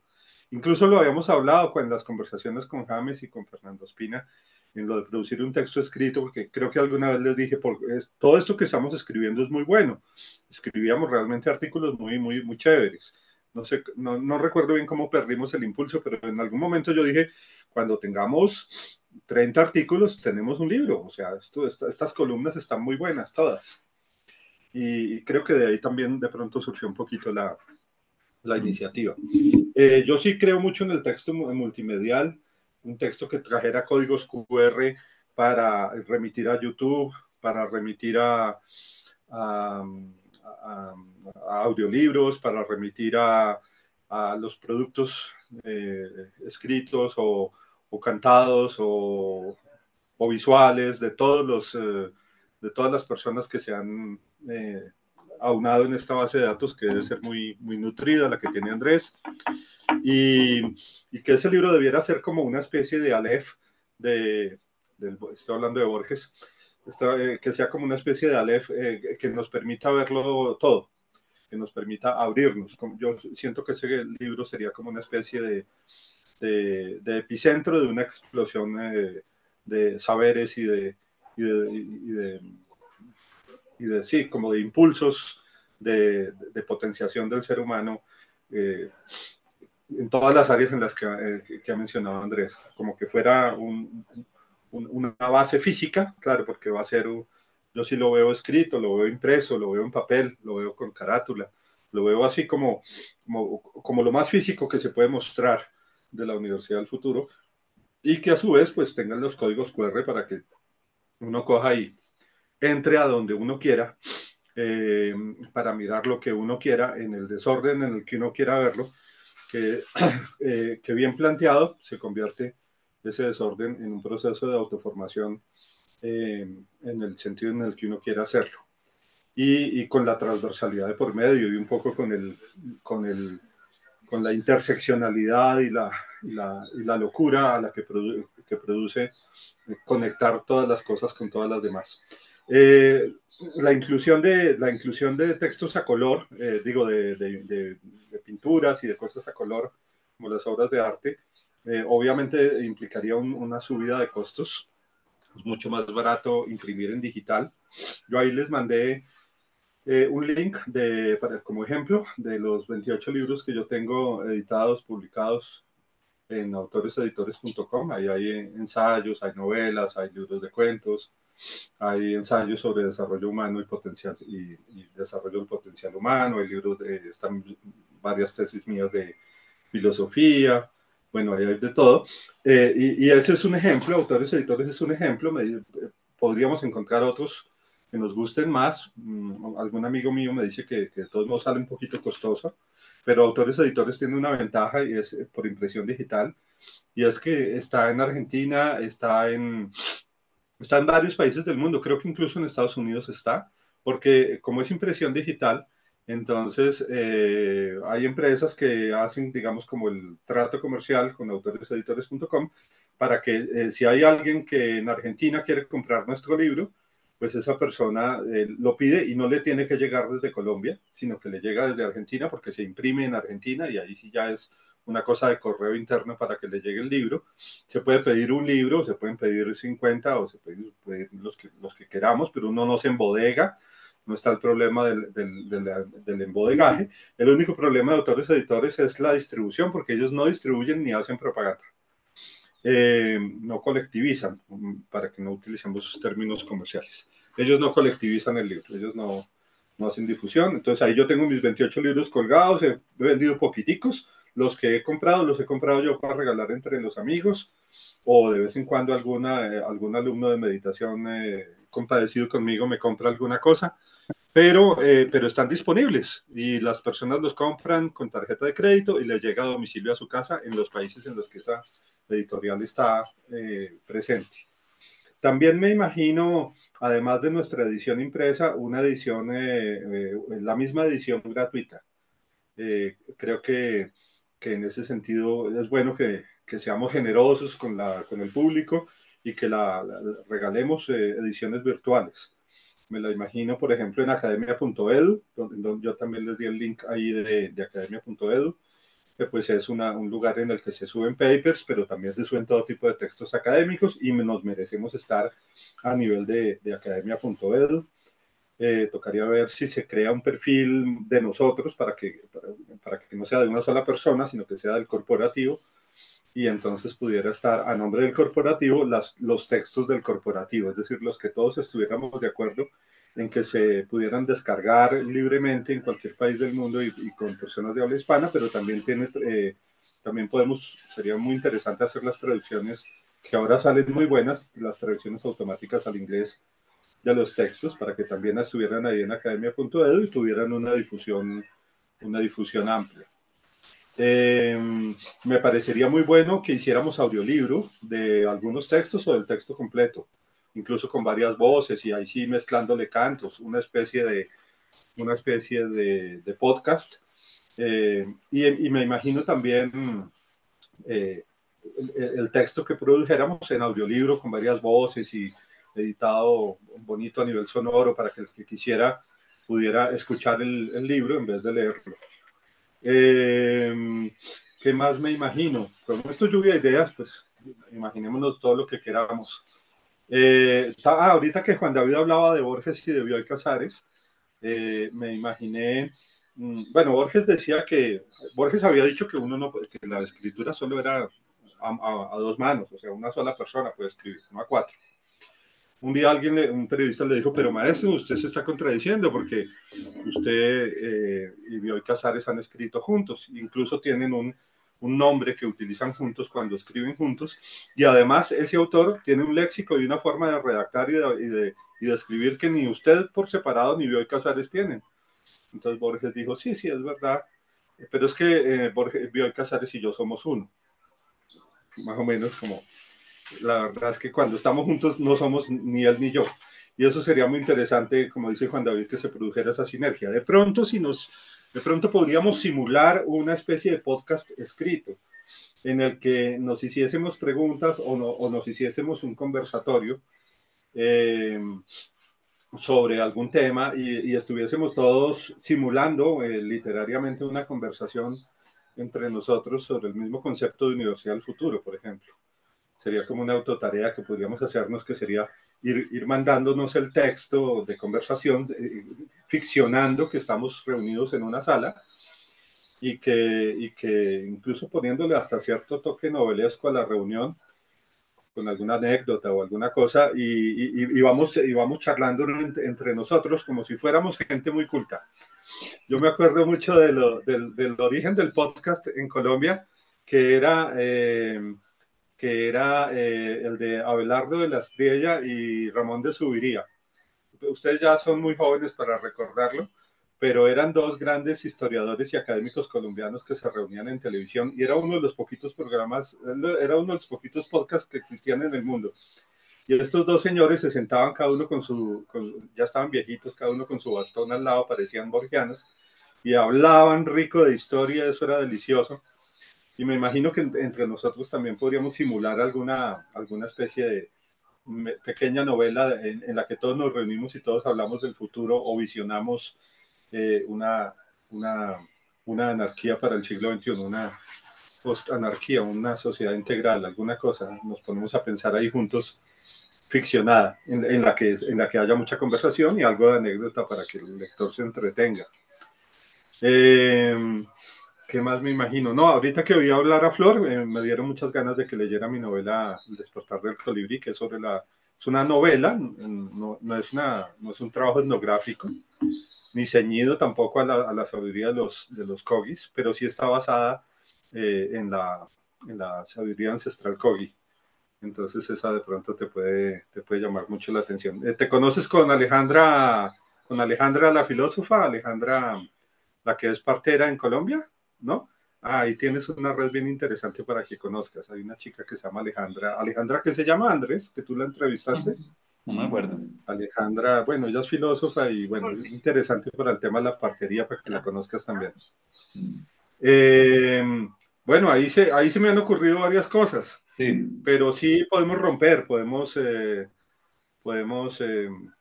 Incluso lo habíamos hablado en las conversaciones con James y con Fernando Espina, en lo de producir un texto escrito, porque creo que alguna vez les dije, todo esto que estamos escribiendo es muy bueno. Escribíamos realmente artículos muy chéveres. No sé, no recuerdo bien cómo perdimos el impulso, pero en algún momento yo dije, cuando tengamos 30 artículos, tenemos un libro. O sea, estas columnas están muy buenas, todas. Y creo que de ahí también de pronto surgió un poquito la iniciativa. Yo sí creo mucho en el texto multimedial, un texto que trajera códigos QR para remitir a YouTube, para remitir a, a audiolibros, para remitir a los productos escritos o cantados o visuales de todas las personas que se han aunado en esta base de datos, que debe ser muy nutrida, la que tiene Andrés, y, y que ese libro debiera ser como una especie de Aleph, estoy hablando de Borges, que sea como una especie de Aleph que nos permita verlo todo, que nos permita abrirnos. Yo siento que ese libro sería como una especie de epicentro de una explosión de saberes sí, como de impulsos de potenciación del ser humano en todas las áreas en las que ha mencionado Andrés, como que fuera una base física, claro, porque va a ser, yo sí lo veo escrito, lo veo impreso, lo veo en papel, lo veo con carátula, lo veo así como lo más físico que se puede mostrar de la Universidad del Futuro, y que a su vez pues tengan los códigos QR para que uno coja y entre a donde uno quiera, para mirar lo que uno quiera en el desorden en el que uno quiera verlo, que, que bien planteado se convierte ese desorden en un proceso de autoformación en el sentido en el que uno quiera hacerlo. Y con la transversalidad de por medio y un poco con la interseccionalidad y la locura a la que produce conectar todas las cosas con todas las demás. La inclusión de textos a color, digo, de pinturas y de cosas a color, como las obras de arte, obviamente implicaría una subida de costos. Es mucho más barato imprimir en digital. Yo ahí les mandé un link como ejemplo de los 28 libros que yo tengo editados, publicados en autoreseditores.com. Ahí hay ensayos, hay novelas, hay libros de cuentos, hay ensayos sobre desarrollo humano y potencial y desarrollo del potencial humano, hay libros están varias tesis mías de filosofía, bueno, ahí hay de todo. Y ese es un ejemplo, Autores Editores es un ejemplo, podríamos encontrar otros que nos gusten más. Algún amigo mío me dice que de todos modos sale un poquito costoso, pero Autores Editores tiene una ventaja y es por impresión digital, y es que está en Argentina, está en varios países del mundo, creo que incluso en Estados Unidos está, porque como es impresión digital, entonces hay empresas que hacen, digamos, como el trato comercial con autoreseditores.com para que si hay alguien que en Argentina quiere comprar nuestro libro, pues esa persona lo pide y no le tiene que llegar desde Colombia, sino que le llega desde Argentina porque se imprime en Argentina y ahí sí ya es una cosa de correo interno para que le llegue el libro. Se puede pedir un libro, se pueden pedir 50 o se pueden pedir los que queramos, pero uno no se embodega, no está el problema del embodegaje. El único problema de autores editores es la distribución, porque ellos no distribuyen ni hacen propaganda. No colectivizan, para que no utilicemos términos comerciales. Ellos no colectivizan el libro, ellos no hacen difusión. Entonces ahí yo tengo mis 28 libros colgados, he vendido poquiticos. Los que he comprado, los he comprado yo para regalar entre los amigos, o de vez en cuando algún alumno de meditación compadecido conmigo me compra alguna cosa, pero están disponibles y las personas los compran con tarjeta de crédito y les llega a domicilio a su casa en los países en los que esa editorial está presente. También me imagino, además de nuestra edición impresa, una edición, la misma edición gratuita. Creo que en ese sentido es bueno que seamos generosos con el público y que regalemos ediciones virtuales. Me la imagino, por ejemplo, en academia.edu, donde yo también les di el link ahí de academia.edu, que pues es un lugar en el que se suben papers, pero también se suben todo tipo de textos académicos y nos merecemos estar a nivel de academia.edu. Tocaría ver si se crea un perfil de nosotros para que no sea de una sola persona, sino que sea del corporativo, y entonces pudiera estar a nombre del corporativo los textos del corporativo, es decir, los que todos estuviéramos de acuerdo en que se pudieran descargar libremente en cualquier país del mundo y con personas de habla hispana, pero también sería muy interesante hacer las traducciones que ahora salen muy buenas, las traducciones automáticas al inglés de los textos, para que también estuvieran ahí en academia.edu y tuvieran una difusión amplia. Me parecería muy bueno que hiciéramos audiolibro de algunos textos o del texto completo, incluso con varias voces y ahí sí mezclándole cantos, una especie de podcast. Y me imagino también el texto que produjéramos en audiolibro con varias voces y editado bonito a nivel sonoro para que el que quisiera pudiera escuchar el libro en vez de leerlo. ¿Qué más me imagino? Con esto lluvia de ideas, pues imaginémonos todo lo que queramos. Ahorita que Juan David hablaba de Borges y de Bioy Casares, me imaginé, bueno, Borges había dicho que que la escritura solo era a dos manos, o sea, una sola persona puede escribir, no a cuatro. Un día un periodista le dijo, pero maestro, usted se está contradiciendo porque usted y Bioy Casares han escrito juntos, incluso tienen un nombre que utilizan juntos cuando escriben juntos, y además ese autor tiene un léxico y una forma de redactar y de escribir que ni usted por separado ni Bioy Casares tienen. Entonces Borges dijo, sí, es verdad, pero es que Bioy Casares y yo somos uno, más o menos como, la verdad es que cuando estamos juntos no somos ni él ni yo, y eso sería muy interesante, como dice Juan David, que se produjera esa sinergia. De pronto podríamos simular una especie de podcast escrito, en el que nos hiciésemos preguntas o nos hiciésemos un conversatorio sobre algún tema y estuviésemos todos simulando literariamente una conversación entre nosotros sobre el mismo concepto de Universidad del Futuro, por ejemplo. Sería como una autotarea que podríamos hacernos, que sería ir mandándonos el texto de conversación, ficcionando que estamos reunidos en una sala y que incluso poniéndole hasta cierto toque novelesco a la reunión, con alguna anécdota o alguna cosa, y vamos charlando entre nosotros como si fuéramos gente muy culta. Yo me acuerdo mucho del origen del podcast en Colombia, que era el de Abelardo de la Espriella y Ramón de Subiría. Ustedes ya son muy jóvenes para recordarlo, pero eran dos grandes historiadores y académicos colombianos que se reunían en televisión y era uno de los poquitos programas, era uno de los poquitos podcasts que existían en el mundo. Y estos dos señores se sentaban cada uno ya estaban viejitos, cada uno con su bastón al lado, parecían borgianos, y hablaban rico de historia, eso era delicioso. Y me imagino que entre nosotros también podríamos simular alguna especie de pequeña novela en la que todos nos reunimos y todos hablamos del futuro o visionamos una anarquía para el siglo XXI, una post-anarquía, una sociedad integral, alguna cosa. Nos ponemos a pensar ahí juntos, ficcionada, en la que haya mucha conversación y algo de anécdota para que el lector se entretenga. ¿Qué más me imagino? No, ahorita que oí hablar a Flor, me dieron muchas ganas de que leyera mi novela El despertar del colibrí, que es es una novela, no es un trabajo etnográfico, ni ceñido tampoco a la sabiduría de los Kogis, pero sí está basada en la sabiduría ancestral Kogi. Entonces esa de pronto te puede llamar mucho la atención. ¿Te conoces con Alejandra la filósofa, Alejandra, la que es partera en Colombia? ¿No? Ahí tienes una red bien interesante para que conozcas. Hay una chica que se llama Alejandra que se llama Andrés, que tú la entrevistaste. No me acuerdo. Alejandra, bueno, ella es filósofa y bueno, es interesante para el tema de la partería, para que la conozcas también. Bueno, ahí se me han ocurrido varias cosas, Sí. pero sí podemos romper, podemos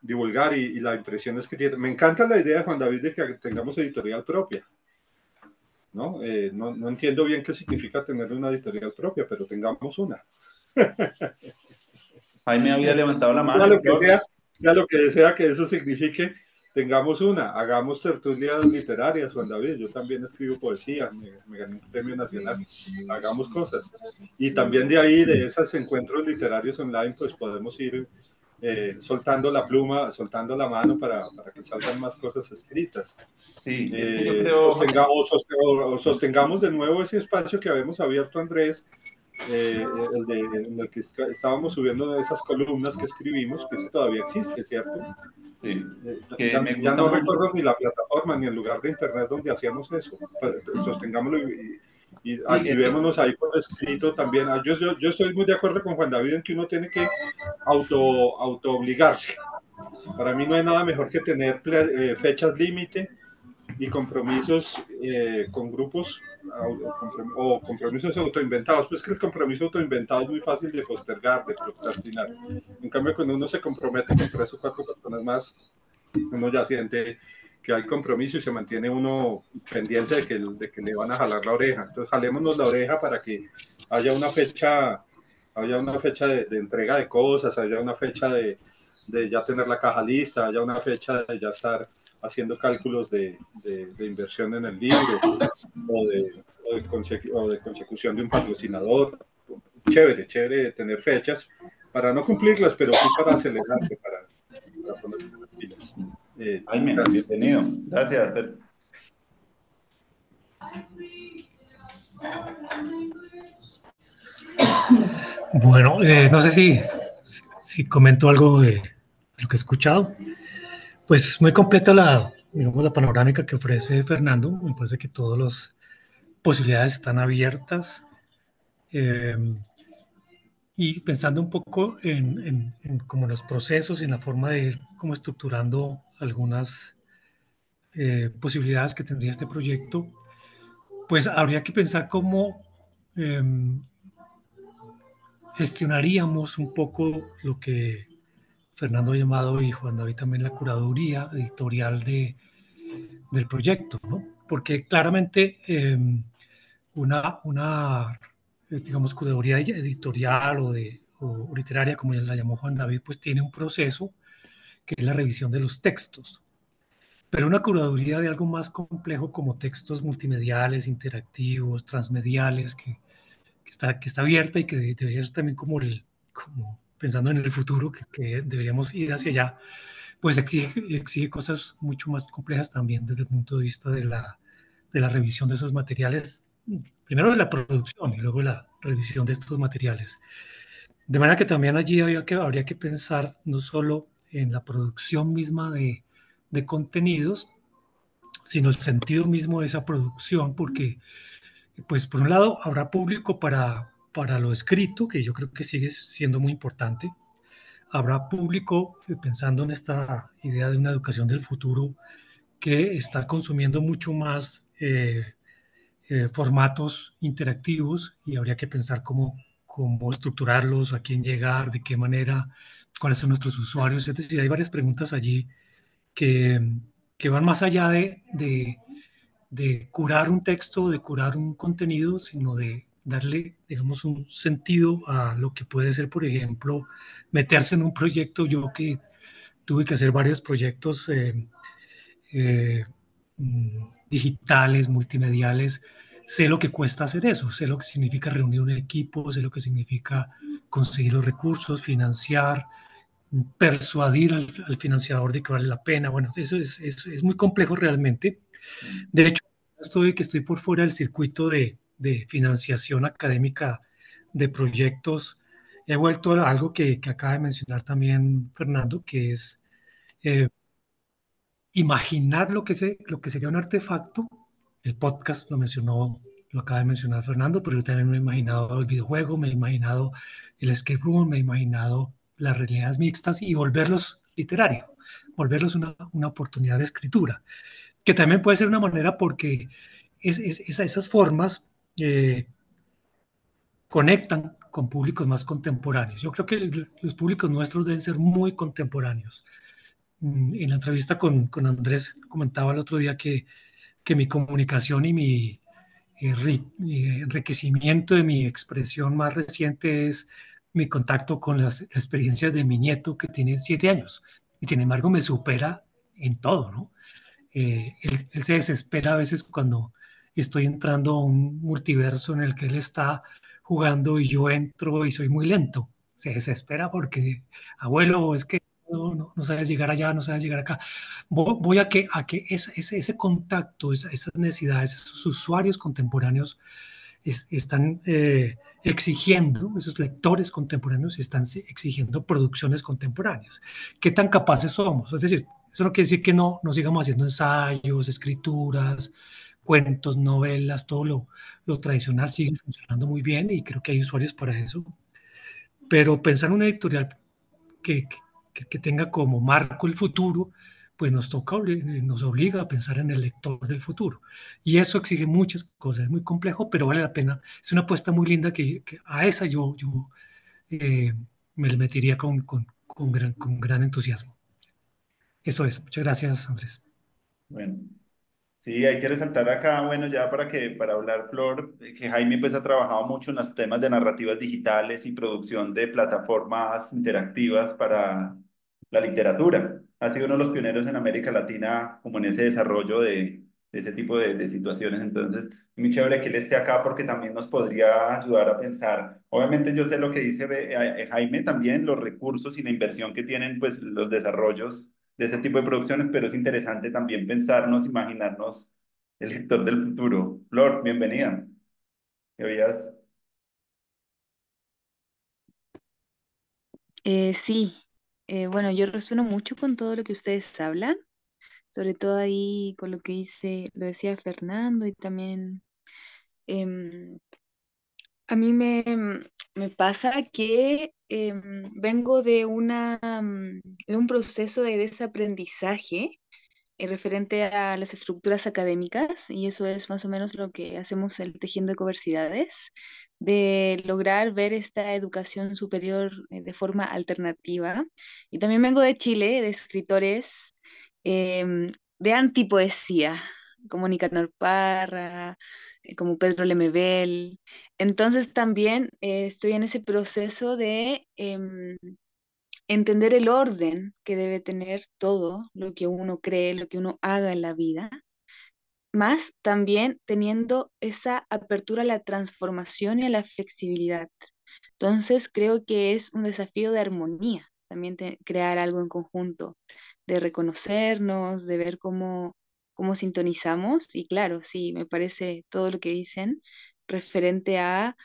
divulgar y la impresión es que tiene. Me encanta la idea de Juan David de que tengamos editorial propia, ¿no? No entiendo bien qué significa tener una editorial propia, pero tengamos una. Jaime había levantado la mano. Sea lo que sea que eso signifique, tengamos una. Hagamos tertulias literarias, Juan David. Yo también escribo poesía, me gané un premio nacional. Hagamos cosas. Y también de ahí, de esos encuentros literarios online, pues podemos ir soltando la pluma, soltando la mano para que salgan más cosas escritas. Sí, es que yo creo... Sostengamos de nuevo ese espacio que habíamos abierto, Andrés, en el que estábamos subiendo esas columnas que escribimos, que eso todavía existe, ¿cierto? Sí, ya no recuerdo ni la plataforma ni el lugar de internet donde hacíamos eso. Sostengámoslo y activémonos ahí por escrito también. Yo estoy muy de acuerdo con Juan David en que uno tiene que auto obligarse. Para mí no hay nada mejor que tener fechas límite y compromisos con grupos o compromisos autoinventados. Pues que el compromiso autoinventado es muy fácil de postergar, de procrastinar. En cambio, cuando uno se compromete con 3 o 4 personas más, uno ya siente que hay compromiso y se mantiene uno pendiente de que le van a jalar la oreja. Entonces, jalémonos la oreja para que haya una fecha de entrega de cosas, haya una fecha de ya tener la caja lista, haya una fecha de ya estar haciendo cálculos de inversión en el libro o de consecución de un patrocinador. Chévere tener fechas para no cumplirlas, pero sí para acelerarse, para poner las pilas. Jaime, bienvenido. Gracias. Bueno, no sé si comento algo de lo que he escuchado. Pues muy completa digamos, la panorámica que ofrece Fernando. Me parece que todos posibilidades están abiertas. eh, y pensando un poco en como los procesos y en la forma de ir como estructurando algunas posibilidades que tendría este proyecto, pues habría que pensar cómo eh, gestionaríamos un poco lo que Fernando ha llamado y Juan David también la curaduría editorial del proyecto, ¿no? Porque claramente digamos, curaduría editorial o literaria, como la llamó Juan David, pues tiene un proceso que es la revisión de los textos. Pero una curaduría de algo más complejo como textos multimediales, interactivos, transmediales, que está abierta y que debería ser también como pensando en el futuro, que deberíamos ir hacia allá, pues exige cosas mucho más complejas también desde el punto de vista de la revisión de esos materiales, primero de la producción y luego de la revisión de estos materiales. De manera que también allí habría que pensar no solo en la producción misma de contenidos, sino el sentido mismo de esa producción, porque pues por un lado habrá público para lo escrito, que yo creo que sigue siendo muy importante. Habrá público, pensando en esta idea de una educación del futuro, que está consumiendo mucho más formatos interactivos y habría que pensar cómo estructurarlos, a quién llegar, de qué manera, cuáles son nuestros usuarios. Es decir, hay varias preguntas allí que, que van más allá de curar un texto, de curar un contenido, sino de darle, digamos, un sentido a lo que puede ser, por ejemplo, meterse en un proyecto. Yo que tuve que hacer varios proyectos eh, digitales, multimediales, sé lo que cuesta hacer eso, sé lo que significa reunir un equipo, sé lo que significa conseguir los recursos, financiar, persuadir al financiador de que vale la pena. Bueno, eso es muy complejo realmente. De hecho, estoy por fuera del circuito de financiación académica de proyectos. He vuelto a algo que acaba de mencionar también Fernando, que es eh, imaginar lo que sería un artefacto. El podcast lo mencionó, lo acaba de mencionar Fernando, pero yo también me he imaginado el videojuego, me he imaginado el escape room, me he imaginado las realidades mixtas y volverlos literario, volverlos una oportunidad de escritura, que también puede ser una manera porque esas formas eh, conectan con públicos más contemporáneos. Yo creo que los públicos nuestros deben ser muy contemporáneos. En la entrevista con Andrés comentaba el otro día que mi comunicación y mi enriquecimiento de mi expresión más reciente es mi contacto con las experiencias de mi nieto que tiene 7 años y sin embargo me supera en todo, ¿no? Él se desespera a veces cuando estoy entrando a un multiverso en el que él está jugando y yo entro y soy muy lento. Se desespera porque, abuelo, es que no sabes llegar allá, no sabes llegar acá. Voy a que ese contacto, esas necesidades, esos usuarios contemporáneos están exigiendo, esos lectores contemporáneos están exigiendo producciones contemporáneas. ¿Qué tan capaces somos? Es decir, eso no quiere decir que no sigamos haciendo ensayos, escrituras, cuentos, novelas, todo lo tradicional sigue funcionando muy bien y creo que hay usuarios para eso. Pero pensar en una editorial que, que tenga como marco el futuro, pues nos obliga a pensar en el lector del futuro. Y eso exige muchas cosas, es muy complejo, pero vale la pena. Es una apuesta muy linda que a esa yo eh, me le metería con gran entusiasmo. Eso es. Muchas gracias, Andrés. Bueno. Sí, hay que resaltar acá, bueno, ya para hablar, Flor, que Jaime pues ha trabajado mucho en los temas de narrativas digitales y producción de plataformas interactivas para la literatura. Ha sido uno de los pioneros en América Latina como en ese desarrollo de ese tipo de situaciones. Entonces, muy chévere que él esté acá porque también nos podría ayudar a pensar. Obviamente yo sé lo que dice Jaime también, los recursos y la inversión que tienen pues los desarrollos de ese tipo de producciones, pero es interesante también pensarnos, imaginarnos el lector del futuro. Flor, bienvenida. ¿Qué veías? Sí, bueno, yo resueno mucho con todo lo que ustedes hablan, sobre todo ahí con lo que lo decía Fernando y también Em, a mí me pasa que vengo de de un proceso de desaprendizaje referente a las estructuras académicas, y eso es más o menos lo que hacemos el Tejiendo Ecoversidades, de lograr ver esta educación superior de forma alternativa. Y también vengo de Chile, de escritores de antipoesía, como Nicanor Parra, como Pedro Lemebel. Entonces también estoy en ese proceso de entender el orden que debe tener todo lo que uno cree, lo que uno haga en la vida, más también teniendo esa apertura a la transformación y a la flexibilidad. Entonces creo que es un desafío de armonía, también crear algo en conjunto, de reconocernos, de ver cómo sintonizamos. Y claro, sí, me parece todo lo que dicen referente a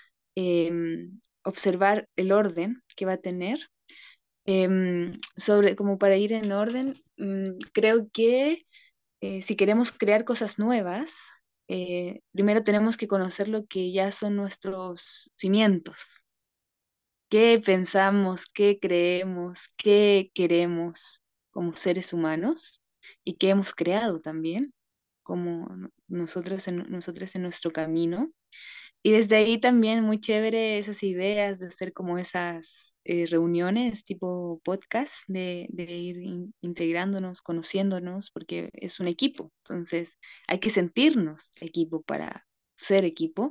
observar el orden que va a tener. Como para ir en orden, creo que si queremos crear cosas nuevas, primero tenemos que conocer lo que ya son nuestros cimientos. ¿Qué pensamos, qué creemos, qué queremos como seres humanos y qué hemos creado también como nosotros en nuestro camino? Y desde ahí también muy chévere esas ideas de hacer como esas reuniones tipo podcast, de ir integrándonos, conociéndonos, porque es un equipo. Entonces hay que sentirnos equipo para ser equipo.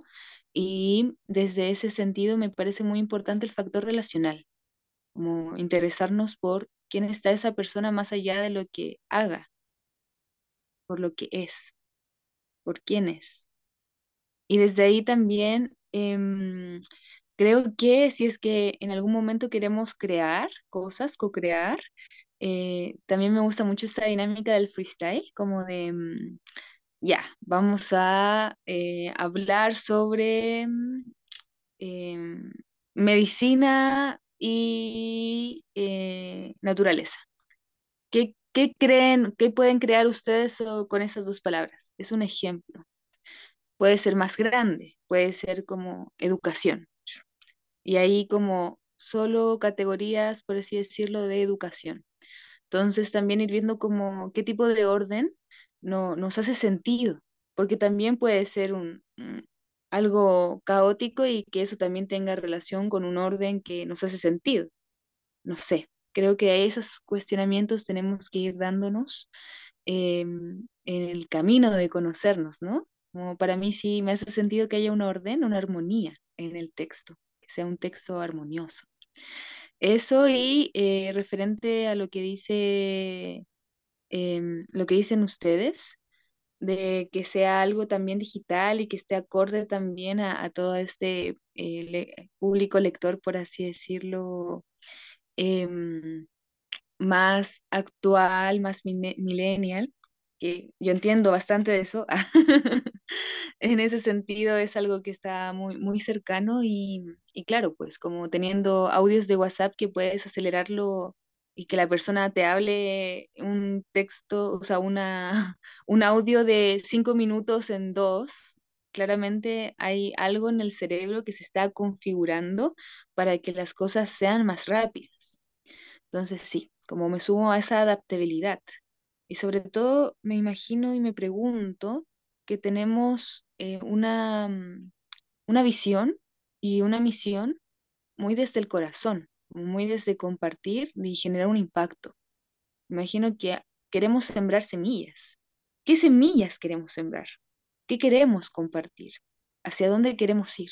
Y desde ese sentido me parece muy importante el factor relacional, como interesarnos por quién está esa persona más allá de lo que haga, por lo que es, por quién es. Y desde ahí también creo que si es que en algún momento queremos crear cosas, co-crear, también me gusta mucho esta dinámica del freestyle, como de, ya, vamos a hablar sobre em, medicina y naturaleza. ¿Qué creen, qué pueden crear ustedes con esas dos palabras? Es un ejemplo. Puede ser más grande, puede ser como educación. Y ahí como solo categorías, por así decirlo, de educación. Entonces también ir viendo como qué tipo de orden no, nos hace sentido, porque también puede ser algo caótico y que eso también tenga relación con un orden que nos hace sentido. No sé, creo que a esos cuestionamientos tenemos que ir dándonos en el camino de conocernos, ¿no? Como para mí sí me hace sentido que haya un orden, una armonía en el texto, que sea un texto armonioso. Eso y referente a lo que dicen ustedes, de que sea algo también digital y que esté acorde también a todo este público lector, por así decirlo, em, más actual, más millennial, que yo entiendo bastante de eso. En ese sentido es algo que está muy, muy cercano y claro, pues como teniendo audios de WhatsApp que puedes acelerarlo y que la persona te hable un texto, o sea, un audio de 5 minutos en dos. Claramente hay algo en el cerebro que se está configurando para que las cosas sean más rápidas. Entonces sí, como me sumo a esa adaptabilidad. Y sobre todo me imagino y me pregunto que tenemos una visión y una misión muy desde el corazón, muy desde compartir y generar un impacto. Imagino que queremos sembrar semillas. ¿Qué semillas queremos sembrar? ¿Qué queremos compartir? ¿Hacia dónde queremos ir?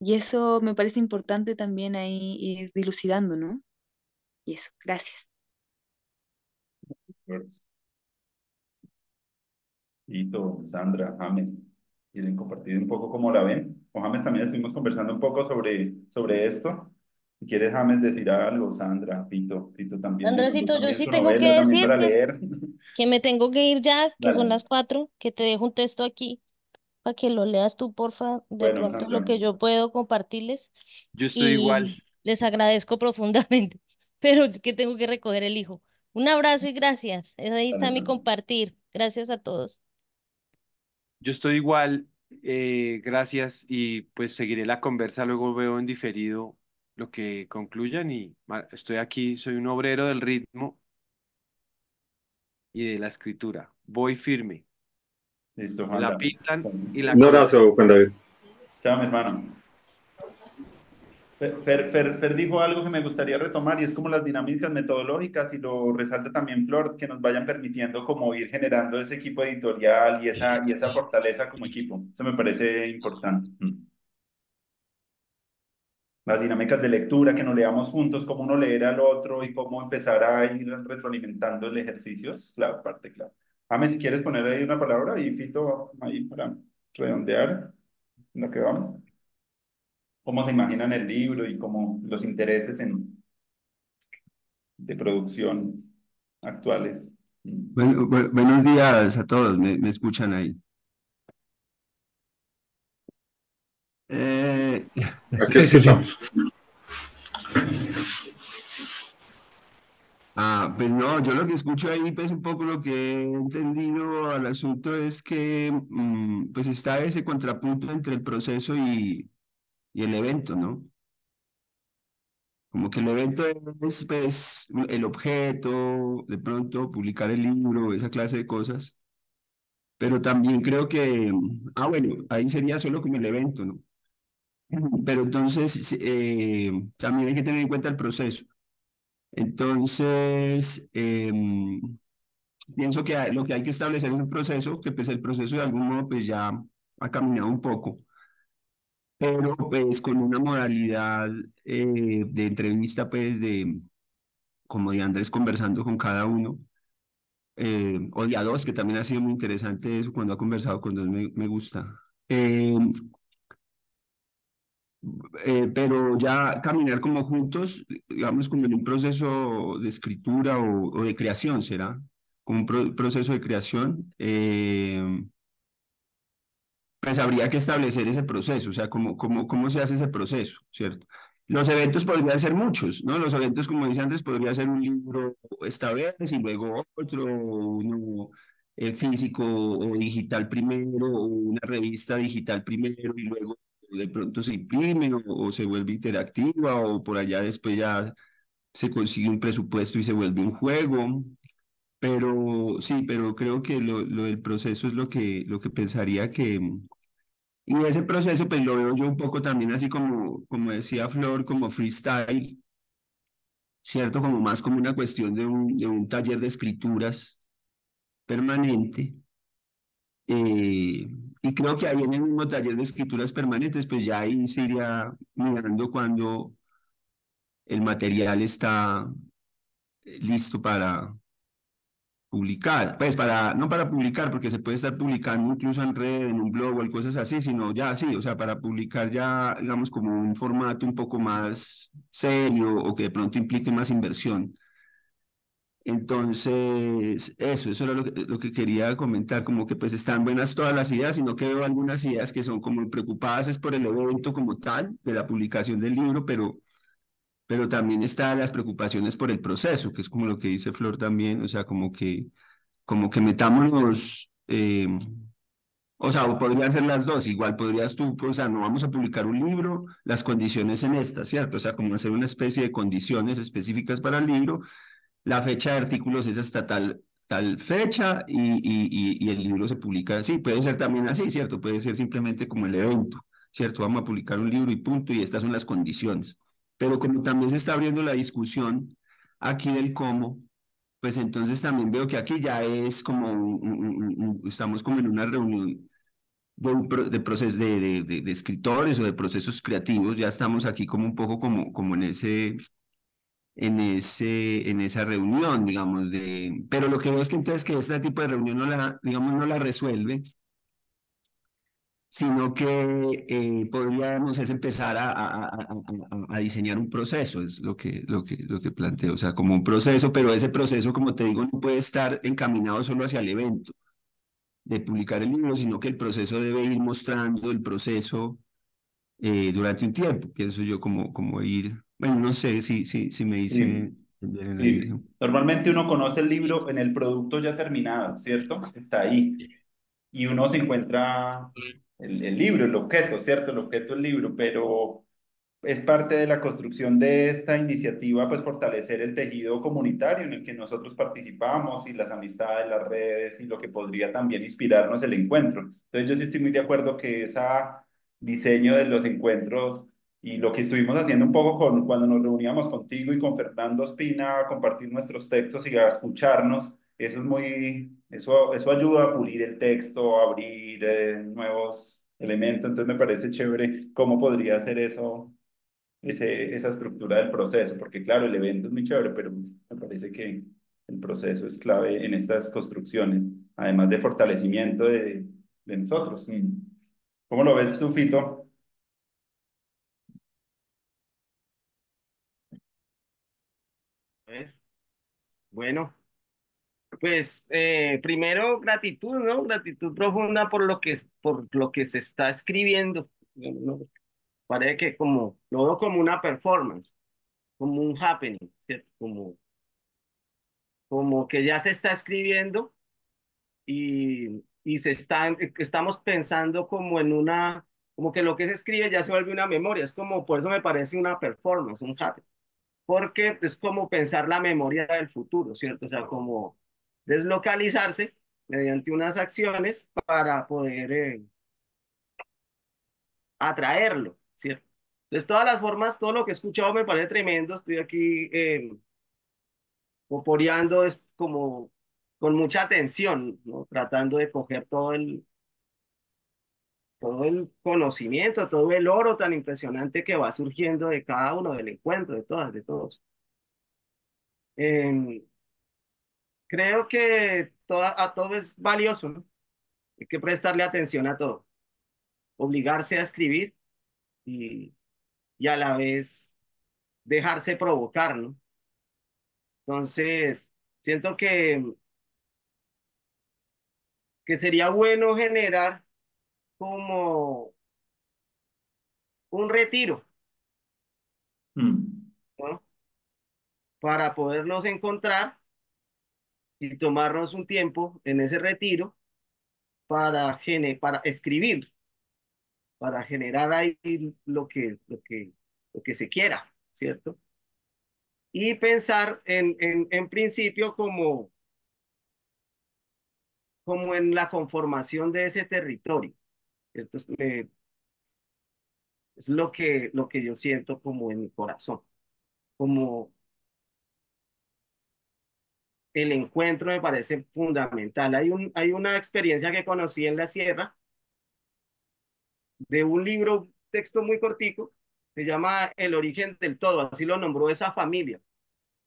Y eso me parece importante también ahí ir dilucidando, ¿no? Y eso, gracias. Tito, Sandra, James, ¿quieren compartir un poco cómo la ven? Con James también estuvimos conversando un poco sobre esto. Si quieres, James, decir algo, Sandra, Tito también, me mandó Andresito, yo también sí su tengo que novela también decir para leer. que me tengo que ir ya, que son Dale. las 4, que te dejo un texto aquí para que lo leas tú, porfa, de Bueno, pronto lo Sandra. que yo puedo compartirles Yo estoy igual. y les agradezco profundamente, pero es que tengo que recoger el hijo. Un abrazo y gracias. Ahí Dale, está mi Sandra. compartir. Gracias a todos. Yo estoy igual. Gracias y pues seguiré la conversa, luego veo en diferido lo que concluyan y estoy aquí, soy un obrero del ritmo y de la escritura. Voy firme. Listo, Me la Juanda. pintan y la Un colocan. abrazo, Juan David. Chao, mi hermano. Fer dijo algo que me gustaría retomar y es como las dinámicas metodológicas y lo resalta también Flor, que nos vayan permitiendo como ir generando ese equipo editorial y esa fortaleza como equipo. Eso me parece importante. Las dinámicas de lectura, que nos leamos juntos, cómo uno leer al otro y cómo empezar a ir retroalimentando el ejercicio, es clave, parte clave. Ame, si quieres poner ahí una palabra y Fito ahí para redondear en lo que vamos. ¿Cómo se imaginan el libro y cómo los intereses de producción actuales? Buenos días a todos, me escuchan ahí. Eh, Aquí Sí, sí, sí. escuchamos. pues no, yo lo que escucho ahí, pues un poco lo que he entendido al asunto es que pues está ese contrapunto entre el proceso y el evento, ¿no? Como que el evento es pues el objeto, de pronto publicar el libro, esa clase de cosas, pero también creo que, bueno, ahí sería solo como el evento, ¿no? Pero entonces también hay que tener en cuenta el proceso. Entonces, pienso que lo que hay que establecer es un proceso, que pues el proceso de algún modo pues ya ha caminado un poco, pero pues con una modalidad de entrevista pues de como de Andrés conversando con cada uno, o de a dos, que también ha sido muy interesante eso cuando ha conversado con dos, me gusta. Eh, pero ya caminar como juntos, digamos, como en un proceso de escritura o de creación, ¿será? Como un proceso de creación, pues habría que establecer ese proceso, o sea, cómo se hace ese proceso, ¿cierto? Los eventos podrían ser muchos, ¿no? Los eventos, como dice Andrés, podría ser un libro esta vez y luego otro, uno físico o digital primero, o una revista digital primero y luego de pronto se imprime o se vuelve interactiva o por allá después ya se consigue un presupuesto y se vuelve un juego. Pero sí, pero creo que lo del proceso es lo que pensaría que, y ese proceso, pues lo veo yo un poco también así como decía Flor, como freestyle, ¿cierto? Como más como una cuestión de un taller de escrituras permanente. eh, y creo que ahí en el mismo taller de escrituras permanentes, pues ya ahí se iría mirando cuando el material está listo para publicar, pues no para publicar, porque se puede estar publicando incluso en red, en un blog o cosas así, sino ya sí, o sea, para publicar ya, digamos, como un formato un poco más serio o que de pronto implique más inversión. Entonces, eso era lo que quería comentar, como que pues están buenas todas las ideas, sino que veo algunas ideas que son como preocupadas es por el evento como tal, de la publicación del libro, pero también están las preocupaciones por el proceso, que es como lo que dice Flor también, o sea, como que metámonos, o sea, o podrían ser las dos, igual podrías tú, o sea, no vamos a publicar un libro, las condiciones en esta, ¿cierto? O sea, como hacer una especie de condiciones específicas para el libro, la fecha de artículos es hasta tal fecha y el libro se publica así, puede ser también así, ¿cierto? Puede ser simplemente como el evento, ¿cierto? Vamos a publicar un libro y punto, y estas son las condiciones. Pero como también se está abriendo la discusión aquí del cómo, pues entonces también veo que aquí ya es como, estamos como en una reunión de procesos de escritores o de procesos creativos, ya estamos aquí como un poco como en esa reunión, digamos, pero lo que veo es que entonces que este tipo de reunión digamos, no la resuelve, sino que podríamos es empezar a diseñar un proceso, es lo que planteo, o sea, como un proceso, pero ese proceso, como te digo, no puede estar encaminado solo hacia el evento de publicar el libro, sino que el proceso debe ir mostrando el proceso durante un tiempo, pienso yo como ir, bueno, no sé si me dice Sí, entender en el sí. ejemplo. Normalmente uno conoce el libro en el producto ya terminado, ¿cierto? Está ahí. Y uno se encuentra el libro, el objeto, ¿cierto? El objeto, el libro, pero es parte de la construcción de esta iniciativa, pues fortalecer el tejido comunitario en el que nosotros participamos y las amistades, las redes y lo que podría también inspirarnos el encuentro. Entonces yo sí estoy muy de acuerdo que ese diseño de los encuentros y lo que estuvimos haciendo un poco cuando nos reuníamos contigo y con Fernando Espina a compartir nuestros textos y a escucharnos, eso es eso ayuda a pulir el texto, a abrir nuevos elementos, entonces me parece chévere cómo podría ser eso esa estructura del proceso, porque claro, el evento es muy chévere, pero me parece que el proceso es clave en estas construcciones, además de fortalecimiento de nosotros. ¿Cómo lo ves tú, Fito? A ver, bueno, pues primero gratitud, ¿no? Gratitud profunda por lo que se está escribiendo. ¿No? Parece que como, lo veo como una performance, como un happening, ¿cierto? Como que ya se está escribiendo y estamos pensando como en como que lo que se escribe ya se vuelve una memoria, es como, por eso me parece una performance, un happening, porque es como pensar la memoria del futuro, ¿cierto? O sea, como deslocalizarse mediante unas acciones para poder atraerlo, ¿cierto? Entonces, todas las formas, todo lo que he escuchado me parece tremendo, estoy aquí poporeando, es como con mucha atención, ¿no? Tratando de coger todo el conocimiento, todo el oro tan impresionante que va surgiendo de cada uno, del encuentro, de todas, de todos. Em, Creo que a todo es valioso, ¿no? Hay que prestarle atención a todo, obligarse a escribir y, y a la vez dejarse provocar, ¿no? Entonces, siento que sería bueno generar como un retiro, Mm. ¿no? Para podernos encontrar y tomarnos un tiempo en ese retiro para escribir, para generar ahí lo que se quiera, ¿cierto? Y pensar en principio como en la conformación de ese territorio. Esto es lo que yo siento como en mi corazón, como el encuentro me parece fundamental. Hay una experiencia que conocí en la sierra de un libro, un texto muy cortico, se llama El origen del todo, así lo nombró esa familia.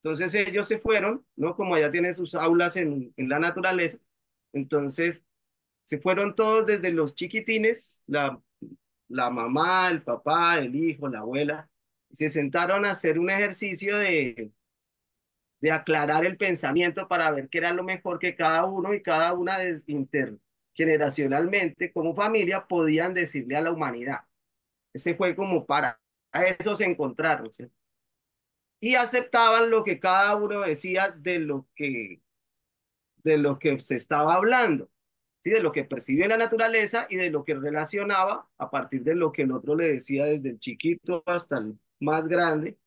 Entonces ellos se fueron, ¿no? Como allá tienen sus aulas en la naturaleza, entonces se fueron todos desde los chiquitines, la mamá, el papá, el hijo, la abuela, y se sentaron a hacer un ejercicio de aclarar el pensamiento para ver qué era lo mejor que cada uno y cada una intergeneracionalmente como familia podían decirle a la humanidad. Ese fue como para eso se encontraron, ¿sí? Y aceptaban lo que cada uno decía de lo que se estaba hablando, ¿sí? De lo que percibía la naturaleza y de lo que relacionaba a partir de lo que el otro le decía desde el chiquito hasta el más grande.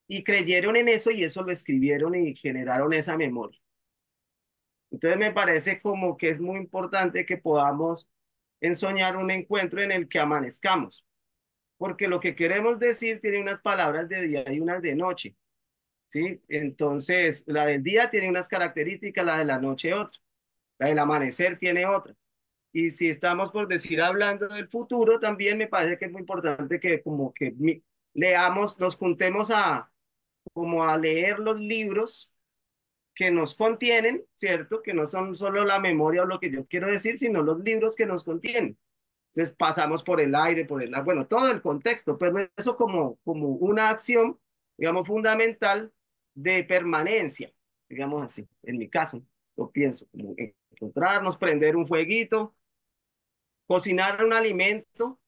Y creyeron en eso y eso lo escribieron y generaron esa memoria. Entonces me parece como que es muy importante que podamos ensoñar un encuentro en el que amanezcamos, porque lo que queremos decir tiene unas palabras de día y unas de noche, ¿sí? Entonces, la del día tiene unas características, la de la noche otra, la del amanecer tiene otra. Y si estamos, por decir, hablando del futuro, también me parece que es muy importante que como que leamos, nos juntemos como a leer los libros que nos contienen, ¿cierto? Que no son solo la memoria o lo que yo quiero decir, sino los libros que nos contienen. Entonces pasamos por el aire, bueno, todo el contexto, pero eso como una acción, digamos, fundamental de permanencia, digamos así, en mi caso, lo pienso, como encontrarnos, prender un fueguito, cocinar un alimento,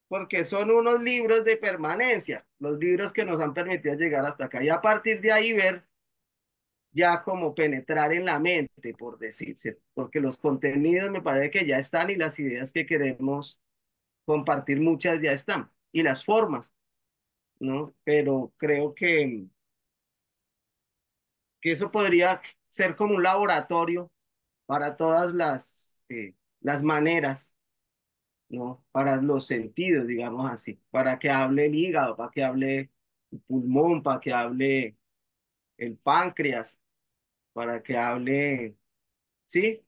porque son unos libros de permanencia, los libros que nos han permitido llegar hasta acá, y a partir de ahí ver ya como penetrar en la mente, por decirse, porque los contenidos me parece que ya están y las ideas que queremos compartir muchas ya están y las formas, ¿no? Pero creo que eso podría ser como un laboratorio para todas las maneras, ¿no? Para los sentidos, digamos así, para que hable el hígado, para que hable el pulmón, para que hable el páncreas, para que hable, ¿sí?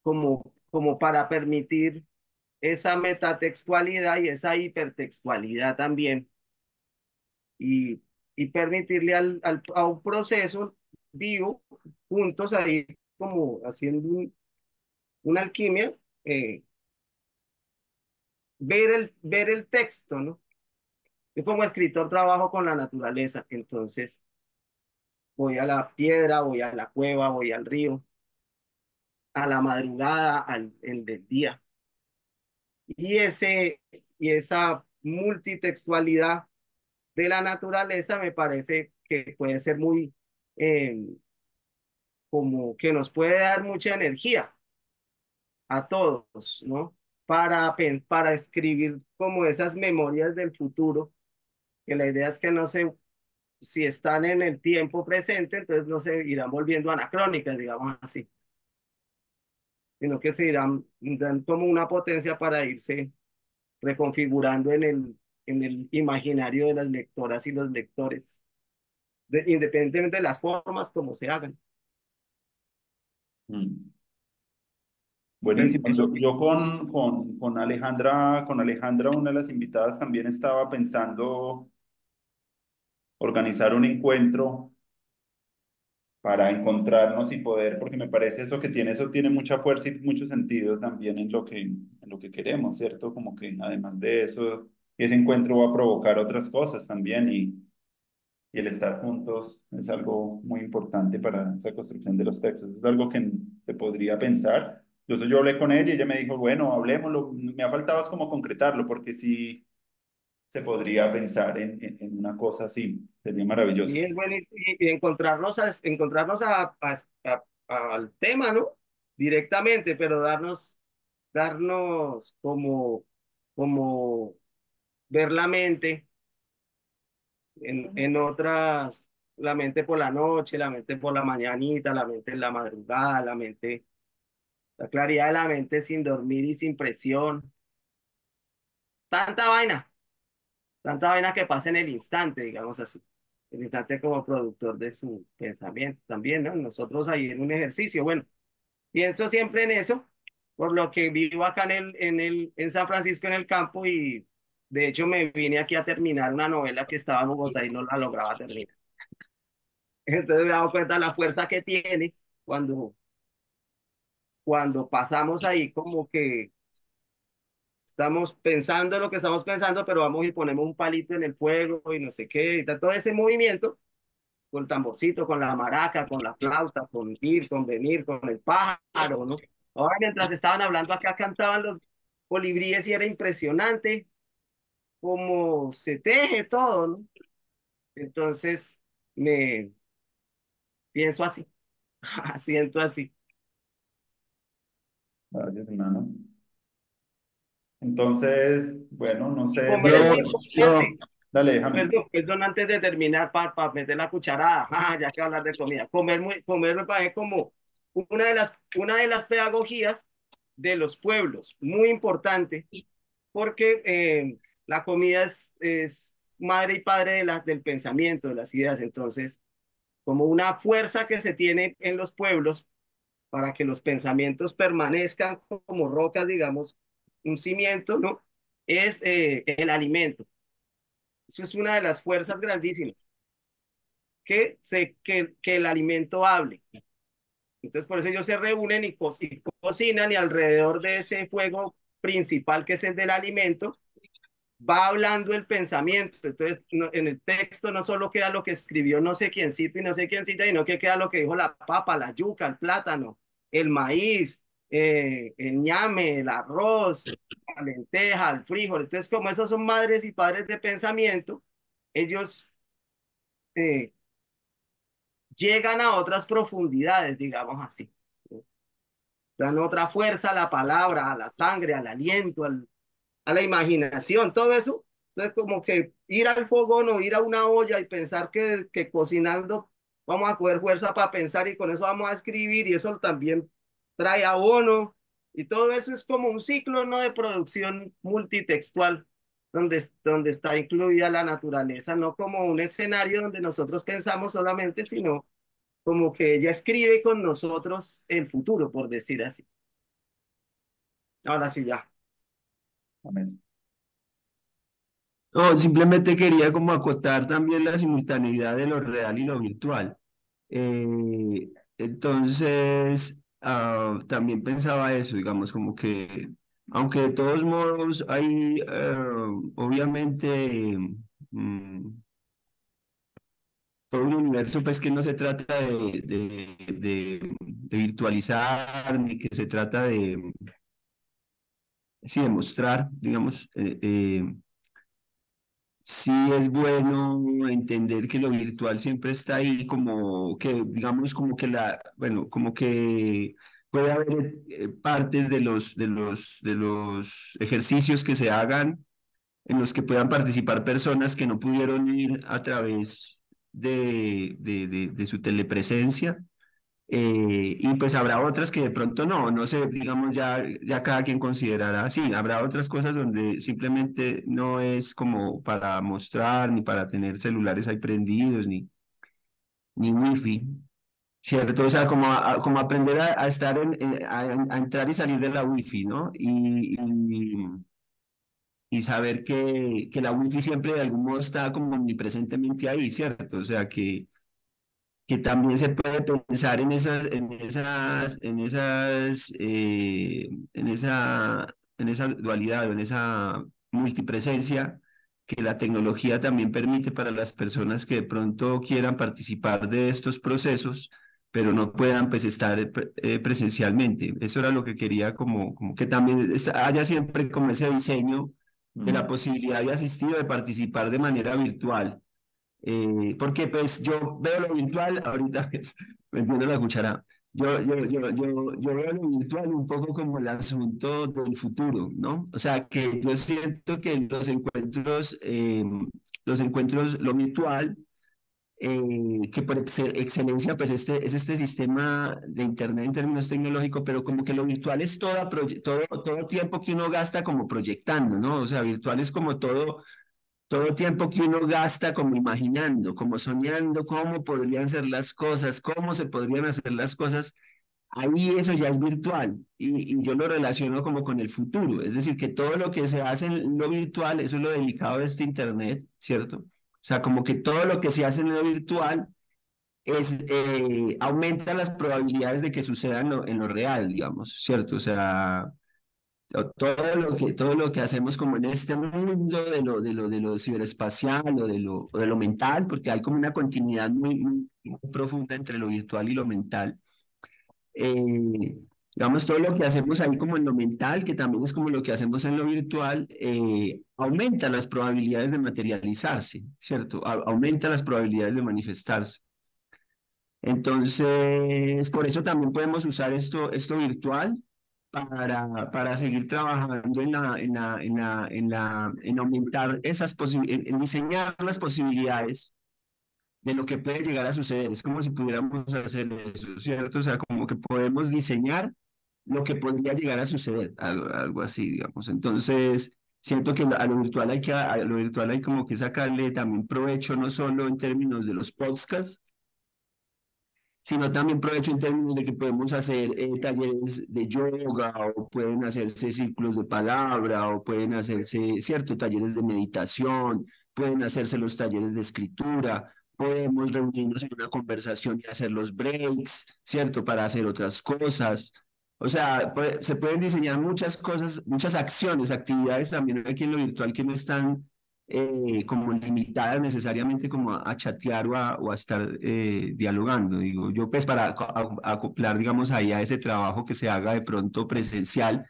Como para permitir esa metatextualidad y esa hipertextualidad también y, y permitirle a un proceso vivo, juntos ahí como haciendo una alquimia, eh, ver el texto, ¿no? Yo como escritor trabajo con la naturaleza, entonces voy a la piedra, voy a la cueva, voy al río, a la madrugada, el del día. Y, y esa multitextualidad de la naturaleza me parece que puede ser muy, eh, como que nos puede dar mucha energía a todos, ¿no? Para escribir como esas memorias del futuro, que la idea es que no se, si están en el tiempo presente, entonces no se irán volviendo anacrónicas, digamos así, sino que se irán dan como una potencia para irse reconfigurando en el imaginario de las lectoras y los lectores, independientemente de las formas como se hagan. Mm. Pues Buenísimo. eso, Yo con Alejandra, una de las invitadas, también estaba pensando organizar un encuentro para encontrarnos y poder, porque me parece eso tiene mucha fuerza y mucho sentido también en lo que queremos, ¿cierto? Como que además de eso, ese encuentro va a provocar otras cosas también y el estar juntos es algo muy importante para esa construcción de los textos. Es algo que se podría pensar. Entonces yo hablé con ella y ella me dijo, bueno, hablemoslo. Me ha faltado es como concretarlo, porque sí se podría pensar en una cosa así. Sería maravilloso. sí, es buenísimo y encontrarnos, encontrarnos al tema, ¿no? Directamente, pero darnos como ver la mente en otras, la mente por la noche, la mente por la mañanita, la mente en la madrugada, la claridad de la mente sin dormir y sin presión. Tanta vaina, tanta vaina que pasa en el instante, digamos así. El instante como productor de su pensamiento también, ¿no? Nosotros ahí en un ejercicio, bueno, pienso siempre en eso, por lo que vivo acá en San Francisco, en el campo, y de hecho me vine aquí a terminar una novela que estaba en Bogotá y no la lograba terminar. Entonces me he dado cuenta de la fuerza que tiene cuando, cuando pasamos ahí como que estamos pensando lo que estamos pensando, pero vamos y ponemos un palito en el fuego y no sé qué, y está todo ese movimiento con el tamborcito, con la maraca, con la flauta, con ir, con venir, con el pájaro, ¿no? Ahora mientras estaban hablando acá cantaban los colibríes y era impresionante cómo se teje todo, ¿no? Entonces me pienso así, siento así. Gracias, hermano. Entonces, bueno, no Y sé, comer es muy Yo, importante. dale, déjame. Perdón, antes de terminar, para meter la cucharada, ya que hablar de comida. Comer me parece como una de las pedagogías de los pueblos, muy importante, porque la comida es madre y padre del pensamiento, de las ideas. Entonces, como una fuerza que se tiene en los pueblos para que los pensamientos permanezcan como rocas, digamos, un cimiento, ¿no? Es el alimento. Eso es una de las fuerzas grandísimas, que el alimento hable. Entonces, por eso ellos se reúnen y cocinan y alrededor de ese fuego principal, que es el del alimento, va hablando el pensamiento. Entonces, en el texto no solo queda lo que escribió no sé quiéncito y no sé quiéncita, sino que queda lo que dijo la papa, la yuca, el plátano, el maíz, el ñame, el arroz, la lenteja, el frijol. Entonces, como esos son madres y padres de pensamiento, ellos llegan a otras profundidades, digamos así. Dan otra fuerza a la palabra, a la sangre, al aliento, a la imaginación, todo eso. Entonces, como que ir al fogón o ir a una olla y pensar que cocinando vamos a coger fuerza para pensar y con eso vamos a escribir y eso también trae abono y todo eso es como un ciclo, ¿no? De producción multitextual donde está incluida la naturaleza, no como un escenario donde nosotros pensamos solamente, sino como que ella escribe con nosotros el futuro, por decir así. Ahora sí, ya. Amén. No, simplemente quería como acotar también la simultaneidad de lo real y lo virtual. Entonces, también pensaba eso, digamos, como que, aunque de todos modos hay, obviamente, mm, todo un universo, pues que no se trata de virtualizar, ni que se trata de, sí, de mostrar, digamos, sí es bueno entender que lo virtual siempre está ahí, como que, digamos, como que bueno, como que puede haber partes de los ejercicios que se hagan en los que puedan participar personas que no pudieron ir a través de su telepresencia. Y pues habrá otras que de pronto no sé, digamos, ya cada quien considerará así. Habrá otras cosas donde simplemente no es como para mostrar, ni para tener celulares ahí prendidos, ni wifi, ¿cierto? O sea, como aprender a estar a entrar y salir de la wifi, ¿no? Y saber que la wifi siempre de algún modo está como omnipresentemente ahí, ¿cierto? O sea, que también se puede pensar en esa dualidad o en esa multipresencia que la tecnología también permite para las personas que de pronto quieran participar de estos procesos, pero no puedan pues estar presencialmente. Eso era lo que quería como que también haya siempre como ese diseño de la posibilidad de asistir o de participar de manera virtual, porque pues yo veo lo virtual, ahorita pues, metiendo la cuchara, yo veo lo virtual un poco como el asunto del futuro, ¿no? O sea, que yo siento que los encuentros, lo virtual, que por excelencia pues es este sistema de Internet en términos tecnológicos, pero como que lo virtual es todo tiempo que uno gasta como proyectando, ¿no? O sea, virtual es como todo tiempo que uno gasta como imaginando, como soñando cómo podrían ser las cosas, cómo se podrían hacer las cosas, ahí eso ya es virtual y yo lo relaciono como con el futuro, es decir, que todo lo que se hace en lo virtual, eso es lo delicado de este Internet, ¿cierto? O sea, como que todo lo que se hace en lo virtual aumenta las probabilidades de que suceda en lo real, digamos, ¿cierto? O sea, todo lo que hacemos como en este mundo de lo ciberespacial o de lo mental, porque hay como una continuidad muy profunda entre lo virtual y lo mental. Eh, digamos, todo lo que hacemos ahí como en lo mental, que también es como lo que hacemos en lo virtual, aumenta las probabilidades de materializarse, ¿cierto? Aumenta las probabilidades de manifestarse. Entonces, por eso también podemos usar esto virtual para seguir trabajando en aumentar en diseñar las posibilidades de lo que puede llegar a suceder. Es como si pudiéramos hacer eso, ¿cierto? O sea, como que podemos diseñar lo que podría llegar a suceder, algo así, digamos. Entonces, siento que a lo virtual hay como que sacarle también provecho, no solo en términos de los podcasts, sino también provecho en términos de que podemos hacer talleres de yoga o pueden hacerse círculos de palabra o pueden hacerse, cierto, talleres de meditación, pueden hacerse los talleres de escritura, podemos reunirnos en una conversación y hacer los breaks, cierto, para hacer otras cosas. O sea, se pueden diseñar muchas cosas, muchas acciones, actividades también aquí en lo virtual que no están como limitadas necesariamente como a chatear o a estar dialogando, digo yo, pues para acoplar, digamos, ahí a ese trabajo que se haga de pronto presencial,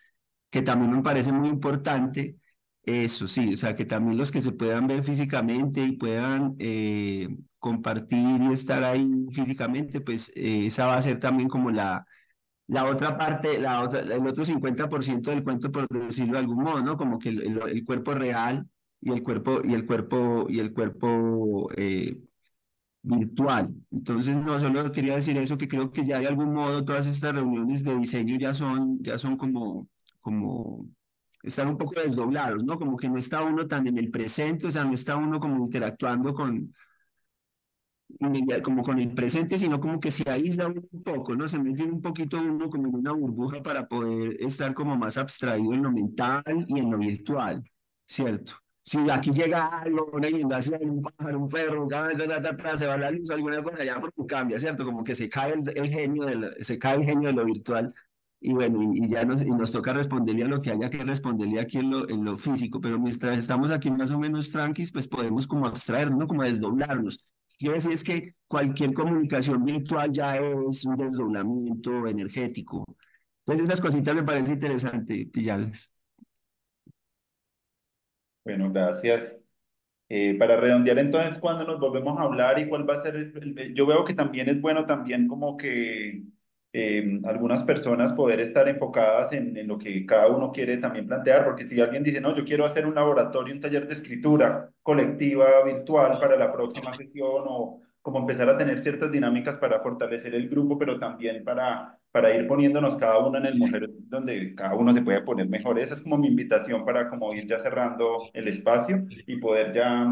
que también me parece muy importante, eso sí, o sea, que también los que se puedan ver físicamente y puedan compartir y estar ahí físicamente, pues esa va a ser también como la otra parte, el otro 50% del cuento, por decirlo de algún modo, ¿no? Como que el cuerpo real y el cuerpo virtual. Entonces, no solo quería decir eso, que creo que ya de algún modo todas estas reuniones de diseño ya son como, están un poco desdoblados, ¿no? Como que no está uno tan en el presente, o sea, no está uno como interactuando como con el presente, sino como que se aísla uno un poco, ¿no? Se mete un poquito uno como en una burbuja para poder estar como más abstraído en lo mental y en lo virtual, ¿cierto? Si aquí llega algo, una inundación, un pájaro, un perro, se va la luz, alguna cosa, ya pues, cambia, ¿cierto? Como que se cae el genio de lo virtual. Y bueno, y ya nos toca responderle a lo que haya que responderle aquí en lo físico, pero mientras estamos aquí más o menos tranquis, pues podemos como abstraernos, ¿no? Como desdoblarnos. Quiero decir es que cualquier comunicación virtual ya es un desdoblamiento energético. Entonces esas cositas me parece interesante pillarlas. Bueno, gracias. Para redondear entonces, ¿cuándo nos volvemos a hablar y cuál va a ser yo veo que también es bueno también como que algunas personas poder estar enfocadas en lo que cada uno quiere también plantear, porque si alguien dice, no, yo quiero hacer un laboratorio, un taller de escritura colectiva virtual para la próxima sesión o como empezar a tener ciertas dinámicas para fortalecer el grupo, pero también para ir poniéndonos cada uno en el mujer donde cada uno se puede poner mejor. Esa es como mi invitación para como ir ya cerrando el espacio y poder ya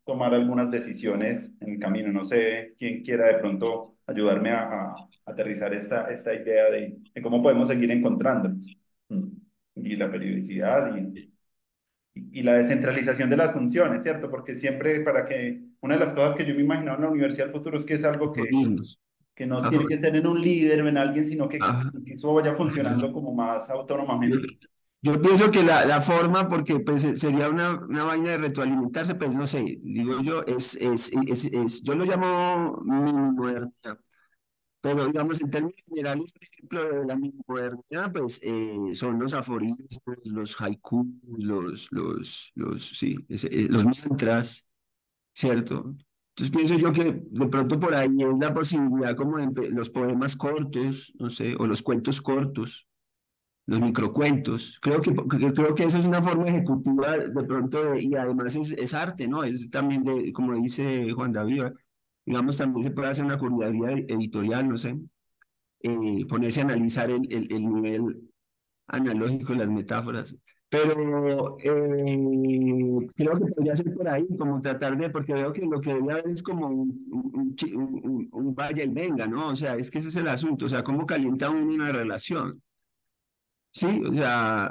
tomar algunas decisiones en el camino. No sé quién quiera de pronto ayudarme a aterrizar esta idea de cómo podemos seguir encontrándonos. Mm. Y la periodicidad y la descentralización de las funciones, ¿cierto? Porque siempre para que, una de las cosas que yo me imaginaba en la universidad del futuro es que es algo Unirnos. que no Ajá. tiene que ser en un líder o en alguien, sino Ajá. que eso vaya Ajá. funcionando como más Yo, autónomamente. yo pienso que la forma, porque pues, sería una vaina de retroalimentarse, pues no sé, digo yo, yo lo llamo mini modernidad. Pero digamos, en términos generales, por ejemplo, de la modernidad, pues son los aforismos, los haikus, los mantras, ¿cierto? Entonces pienso yo que de pronto por ahí es la posibilidad como de los poemas cortos, no sé, o los cuentos cortos, los microcuentos. Creo que esa es una forma ejecutiva de pronto, y además es arte, ¿no? Es también como dice Juan David, ¿verdad? Digamos, también se puede hacer una curaduría editorial, no sé, ponerse a analizar el nivel analógico de las metáforas. Pero creo que podría ser por ahí, como tratar de, porque veo que lo que debe haber es como un vaya y venga, ¿no? O sea, es que ese es el asunto, o sea, cómo calienta uno una relación. Sí, o sea,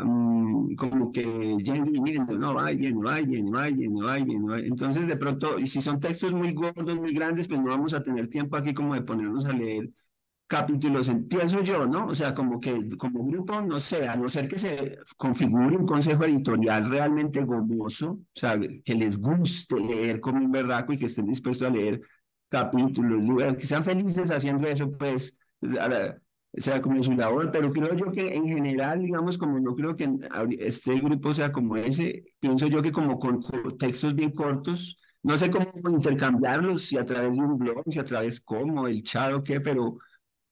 como que yendo y viniendo, ¿no? Va y viene, va y viene, va y viene, va y viene, va y- Entonces, de pronto, y si son textos muy gordos, muy grandes, pues no vamos a tener tiempo aquí como de ponernos a leer capítulos, pienso yo, ¿no? O sea, como que como grupo, no sé, a no ser que se configure un consejo editorial realmente gomoso, o sea, que les guste leer como un berraco y que estén dispuestos a leer capítulos, que sean felices haciendo eso, pues, o sea, como su labor, pero creo yo que en general, digamos, como no creo que este grupo sea como ese, pienso yo que como con textos bien cortos, no sé cómo intercambiarlos, si a través de un blog, si a través como el chat o qué, pero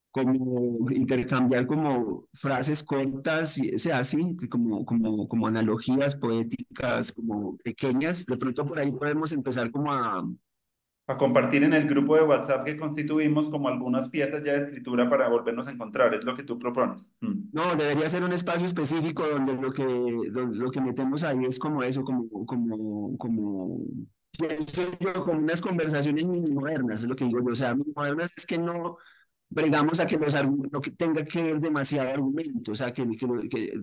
como intercambiar como frases cortas, o sea, así, como analogías poéticas, como pequeñas. De pronto por ahí podemos empezar como A compartir en el grupo de WhatsApp que constituimos como algunas piezas ya de escritura para volvernos a encontrar, es lo que tú propones. Mm. No, debería ser un espacio específico donde lo que metemos ahí es como eso, pienso yo, como unas conversaciones mini modernas, es lo que digo yo. O sea, mini modernas es que no bregamos a que no que tenga que ver demasiado argumento, o sea, que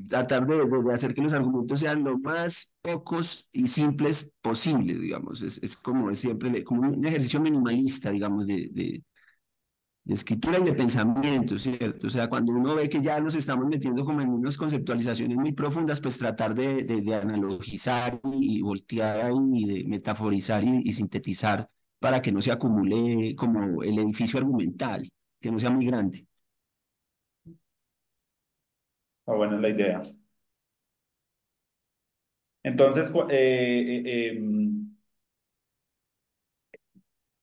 tratar de hacer que los argumentos sean lo más pocos y simples posible, digamos. Es como es siempre, como un ejercicio minimalista, digamos, de escritura y de pensamiento, ¿cierto? O sea, cuando uno ve que ya nos estamos metiendo como en unas conceptualizaciones muy profundas, pues tratar de analogizar y voltear ahí, y de metaforizar y sintetizar para que no se acumule como el edificio argumental, que no sea muy grande. Ah, bueno, la idea. Entonces,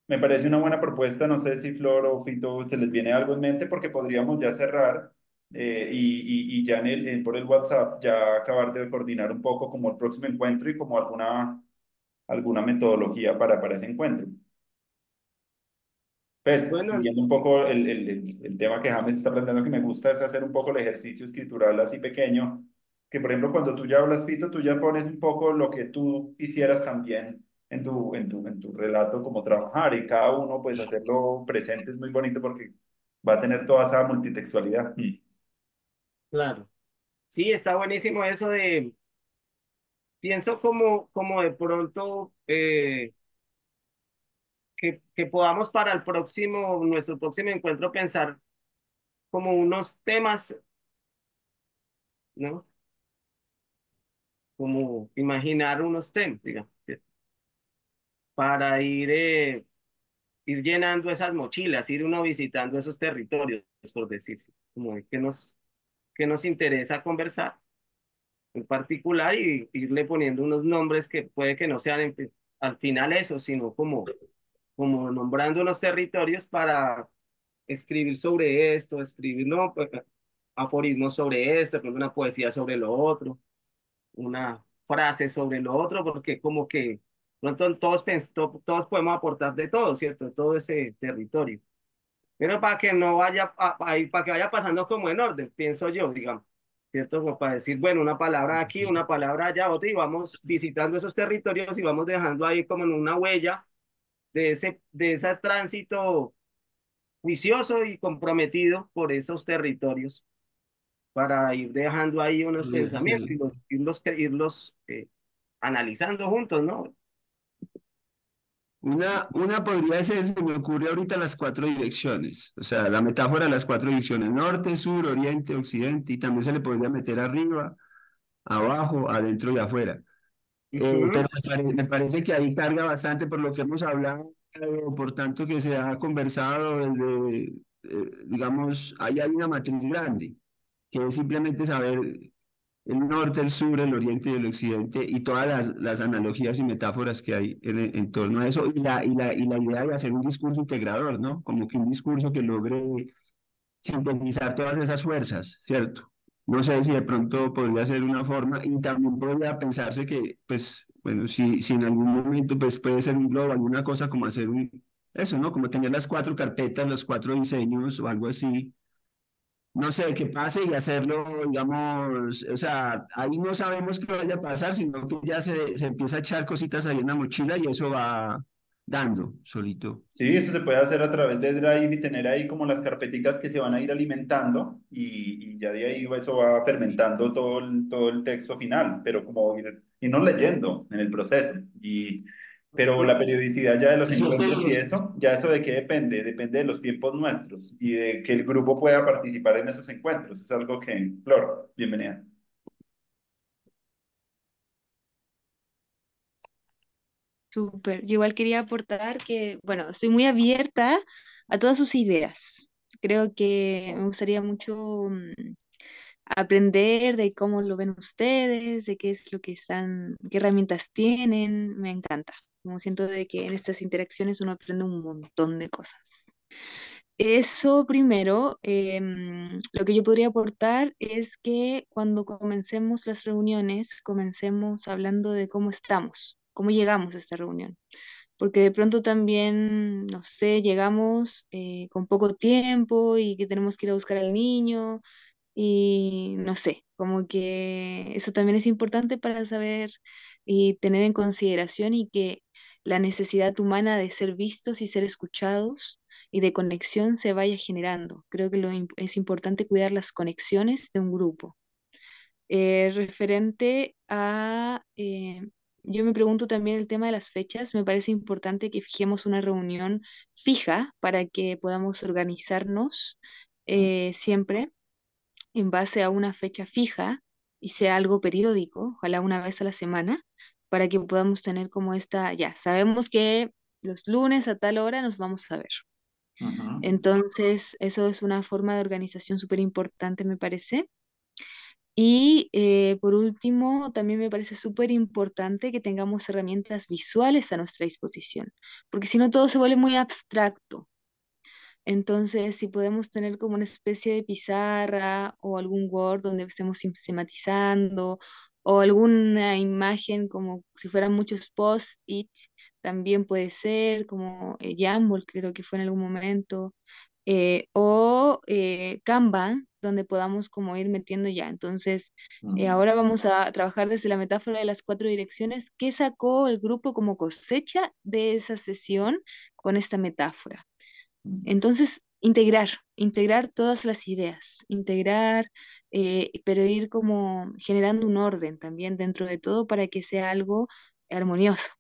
Me parece una buena propuesta, no sé si Flor o Fito se les viene algo en mente porque podríamos ya cerrar y ya por el WhatsApp ya acabar de coordinar un poco como el próximo encuentro y como alguna metodología para ese encuentro. Pues, Bueno, siguiendo un poco el tema que James está planteando que me gusta es hacer un poco el ejercicio escritural así pequeño, que por ejemplo cuando tú ya hablas, Fito, tú ya pones un poco lo que tú quisieras también en tu relato, como trabajar y cada uno pues hacerlo presente es muy bonito porque va a tener toda esa multitextualidad. claro. Sí, está buenísimo eso de, pienso como de pronto que podamos para nuestro próximo encuentro pensar como unos temas, ¿no? Como imaginar unos temas, digamos, ¿cierto? Para ir llenando esas mochilas, ir uno visitando esos territorios, por decirse, como de que nos interesa conversar en particular y irle poniendo unos nombres que puede que no sean al final eso, sino como nombrando los territorios para escribir sobre esto, escribir no, pues, aforismos sobre esto, de pronto una poesía sobre lo otro, una frase sobre lo otro, porque como que pronto todos podemos aportar de todo, ¿cierto? De todo ese territorio. Pero para que no vaya, para que vaya pasando como en orden, pienso yo, digamos, ¿cierto? Como para decir, bueno, una palabra aquí, una palabra allá, otra, y vamos visitando esos territorios y vamos dejando ahí como en una huella de ese tránsito juicioso y comprometido por esos territorios para ir dejando ahí unos pensamientos y irlos analizando juntos, ¿no? Una podría ser, se me ocurre ahorita las cuatro direcciones, o sea, la metáfora de las cuatro direcciones, norte, sur, oriente, occidente, y también se le podría meter arriba, abajo, adentro y afuera. Ujú. Pero me parece que ahí carga bastante por lo que hemos hablado, por tanto que se ha conversado desde, digamos, ahí hay una matriz grande, que es simplemente saber el norte, el sur, el oriente y el occidente y todas las analogías y metáforas que hay en torno a eso y la idea de hacer un discurso integrador, ¿no? Como que un discurso que logre sintetizar todas esas fuerzas, ¿cierto? No sé si de pronto podría ser una forma y también podría pensarse que, pues, bueno, si en algún momento pues puede ser un globo, alguna cosa como hacer eso, ¿no? Como tener las cuatro carpetas, los cuatro diseños o algo así, no sé, que pase y hacerlo, digamos, o sea, ahí no sabemos qué vaya a pasar, sino que ya se empieza a echar cositas ahí en la mochila y eso va dando solito. Sí, eso se puede hacer a través de Drive y tener ahí como las carpeticas que se van a ir alimentando y ya de ahí eso va fermentando todo el texto final, pero como irnos leyendo en el proceso. Pero la periodicidad ya de los Siempre encuentros y eso, ya eso de qué depende, depende de los tiempos nuestros y de que el grupo pueda participar en esos encuentros. Es algo que, Flor, bienvenida. Súper. Yo igual quería aportar que, bueno, estoy muy abierta a todas sus ideas. Creo que me gustaría mucho aprender de cómo lo ven ustedes, de qué es lo que están, qué herramientas tienen. Me encanta. Como siento de que en estas interacciones uno aprende un montón de cosas. Eso primero, lo que yo podría aportar es que cuando comencemos las reuniones, comencemos hablando de cómo estamos, cómo llegamos a esta reunión. Porque de pronto también, no sé, llegamos con poco tiempo y que tenemos que ir a buscar al niño y no sé, como que eso también es importante para saber y tener en consideración y que la necesidad humana de ser vistos y ser escuchados y de conexión se vaya generando. Creo que es importante cuidar las conexiones de un grupo. Referente a, yo me pregunto también el tema de las fechas, me parece importante que fijemos una reunión fija para que podamos organizarnos siempre en base a una fecha fija y sea algo periódico, ojalá una vez a la semana, para que podamos tener como esta, ya, sabemos que los lunes a tal hora nos vamos a ver. Ujú. Entonces, eso es una forma de organización súper importante, me parece. Y por último, también me parece súper importante que tengamos herramientas visuales a nuestra disposición, porque si no todo se vuelve muy abstracto. Entonces, si podemos tener como una especie de pizarra o algún Word donde estemos sistematizando o alguna imagen como si fueran muchos post-it, también puede ser como Jamboard, creo que fue en algún momento, o Canva, donde podamos como ir metiendo ya. Entonces, ahora vamos a trabajar desde la metáfora de las cuatro direcciones. ¿Qué sacó el grupo como cosecha de esa sesión con esta metáfora? Entonces, integrar todas las ideas, pero ir como generando un orden también dentro de todo para que sea algo armonioso,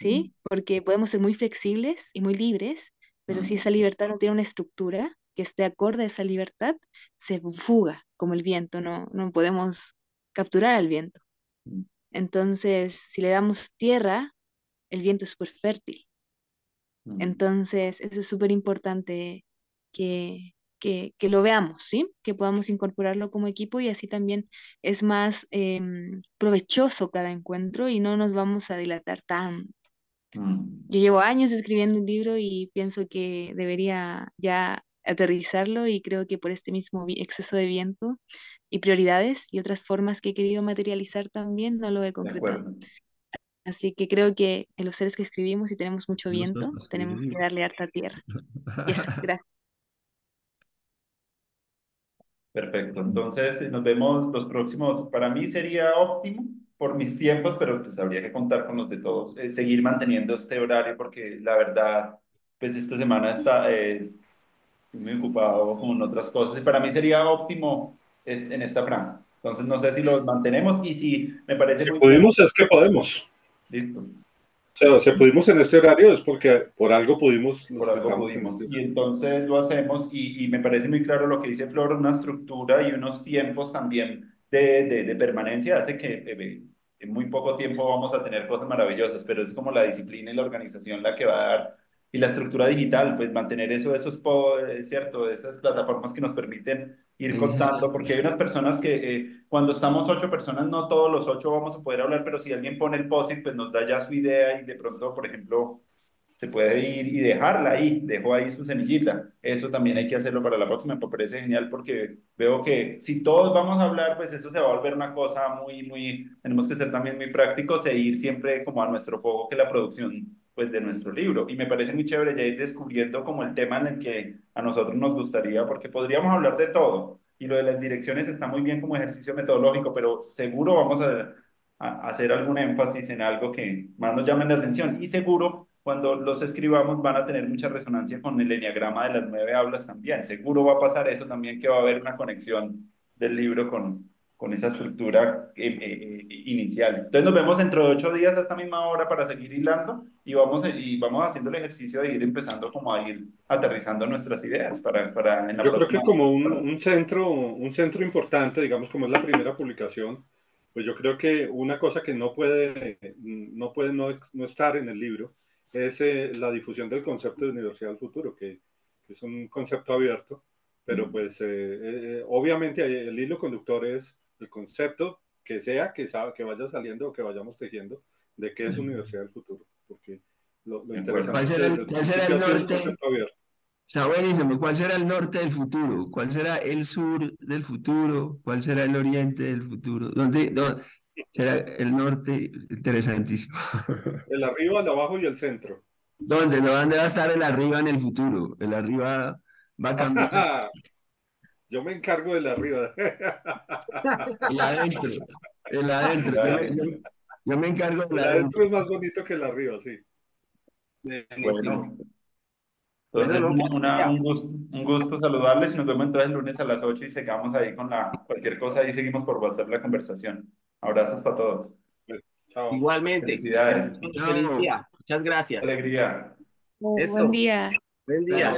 ¿sí? Porque podemos ser muy flexibles y muy libres, pero si esa libertad no tiene una estructura que esté acorde a esa libertad, se fuga como el viento, no podemos capturar al viento. Entonces, si le damos tierra, el viento es súper fértil. Entonces, eso es súper importante que lo veamos, ¿sí? Que podamos incorporarlo como equipo y así también es más provechoso cada encuentro y no nos vamos a dilatar tanto. Yo llevo años escribiendo un libro y pienso que debería ya aterrizarlo y creo que por este mismo exceso de viento y prioridades y otras formas que he querido materializar también no lo he De concretado. acuerdo. Así que creo que en los seres que escribimos y tenemos mucho No estás viento, para tenemos que escribir. darle harta tierra. Y eso, gracias. Perfecto. Entonces, nos vemos los próximos. Para mí sería óptimo por mis tiempos, pero pues habría que contar con los de todos. Seguir manteniendo este horario porque la verdad, pues esta semana está muy ocupado con otras cosas y para mí sería óptimo en esta franja. Entonces, no sé si lo mantenemos y si me parece Si muy chévere. pudimos, es que podemos. Listo. O sea, si pudimos en este horario es porque por algo pudimos los Por que algo estamos en pudimos. este Y horario. entonces lo hacemos y me parece muy claro lo que dice Flor, una estructura y unos tiempos también de permanencia hace que en muy poco tiempo vamos a tener cosas maravillosas, pero es como la disciplina y la organización la que va a dar. Y la estructura digital, pues mantener eso, cierto, esas plataformas que nos permiten ir contando, porque hay unas personas que cuando estamos 8 personas, no todos los 8 vamos a poder hablar, pero si alguien pone el post-it, pues nos da ya su idea y de pronto, por ejemplo se puede ir y dejarla ahí, dejó ahí su semillita. Eso también hay que hacerlo para la próxima, me parece genial porque veo que si todos vamos a hablar, pues eso se va a volver una cosa tenemos que ser también muy prácticos e ir siempre como a nuestro foco, que es la producción, pues de nuestro libro. Y me parece muy chévere ya ir descubriendo como el tema en el que a nosotros nos gustaría, porque podríamos hablar de todo. Y lo de las direcciones está muy bien como ejercicio metodológico, pero seguro vamos a hacer algún énfasis en algo que más nos llame la atención. Y seguro, cuando los escribamos, van a tener mucha resonancia con el enneagrama de las 9 aulas también. Seguro va a pasar eso también, que va a haber una conexión del libro con esa estructura inicial. Entonces nos vemos dentro de 8 días a esta misma hora para seguir hilando y vamos haciendo el ejercicio de ir empezando como a ir aterrizando nuestras ideas para en la Yo creo que próxima. como un centro importante, digamos, como es la primera publicación, pues yo creo que una cosa que no estar en el libro es la difusión del concepto de universidad del futuro, que es un concepto abierto, pero pues obviamente el hilo conductor es el concepto que sea que vaya saliendo o que vayamos tejiendo de qué es universidad del futuro, porque lo De interesante acuerdo. es que desde el Cuál será principio el ha sido un norte? concepto abierto. Está buenísimo. ¿Cuál será el norte del futuro? ¿Cuál será el sur del futuro? ¿Cuál será el oriente del futuro? ¿Dónde será el norte? Interesantísimo. El arriba, el abajo y el centro. ¿Dónde? ¿No? ¿Dónde va a estar el arriba en el futuro? El arriba va a cambiar. Yo me encargo del arriba. El adentro. El adentro. Yo me encargo del El adentro. adentro es más bonito que el arriba, sí. Buenísimo. Bueno, Bueno, entonces no, ya. un gusto saludarles y nos vemos entonces el lunes a las 8 y sigamos ahí con cualquier cosa y seguimos por WhatsApp la conversación. Abrazos para todos. Chao. Igualmente. Felicidades. Feliz Chao. día. Muchas gracias. Alegría. Buen Eso. día. Buen día.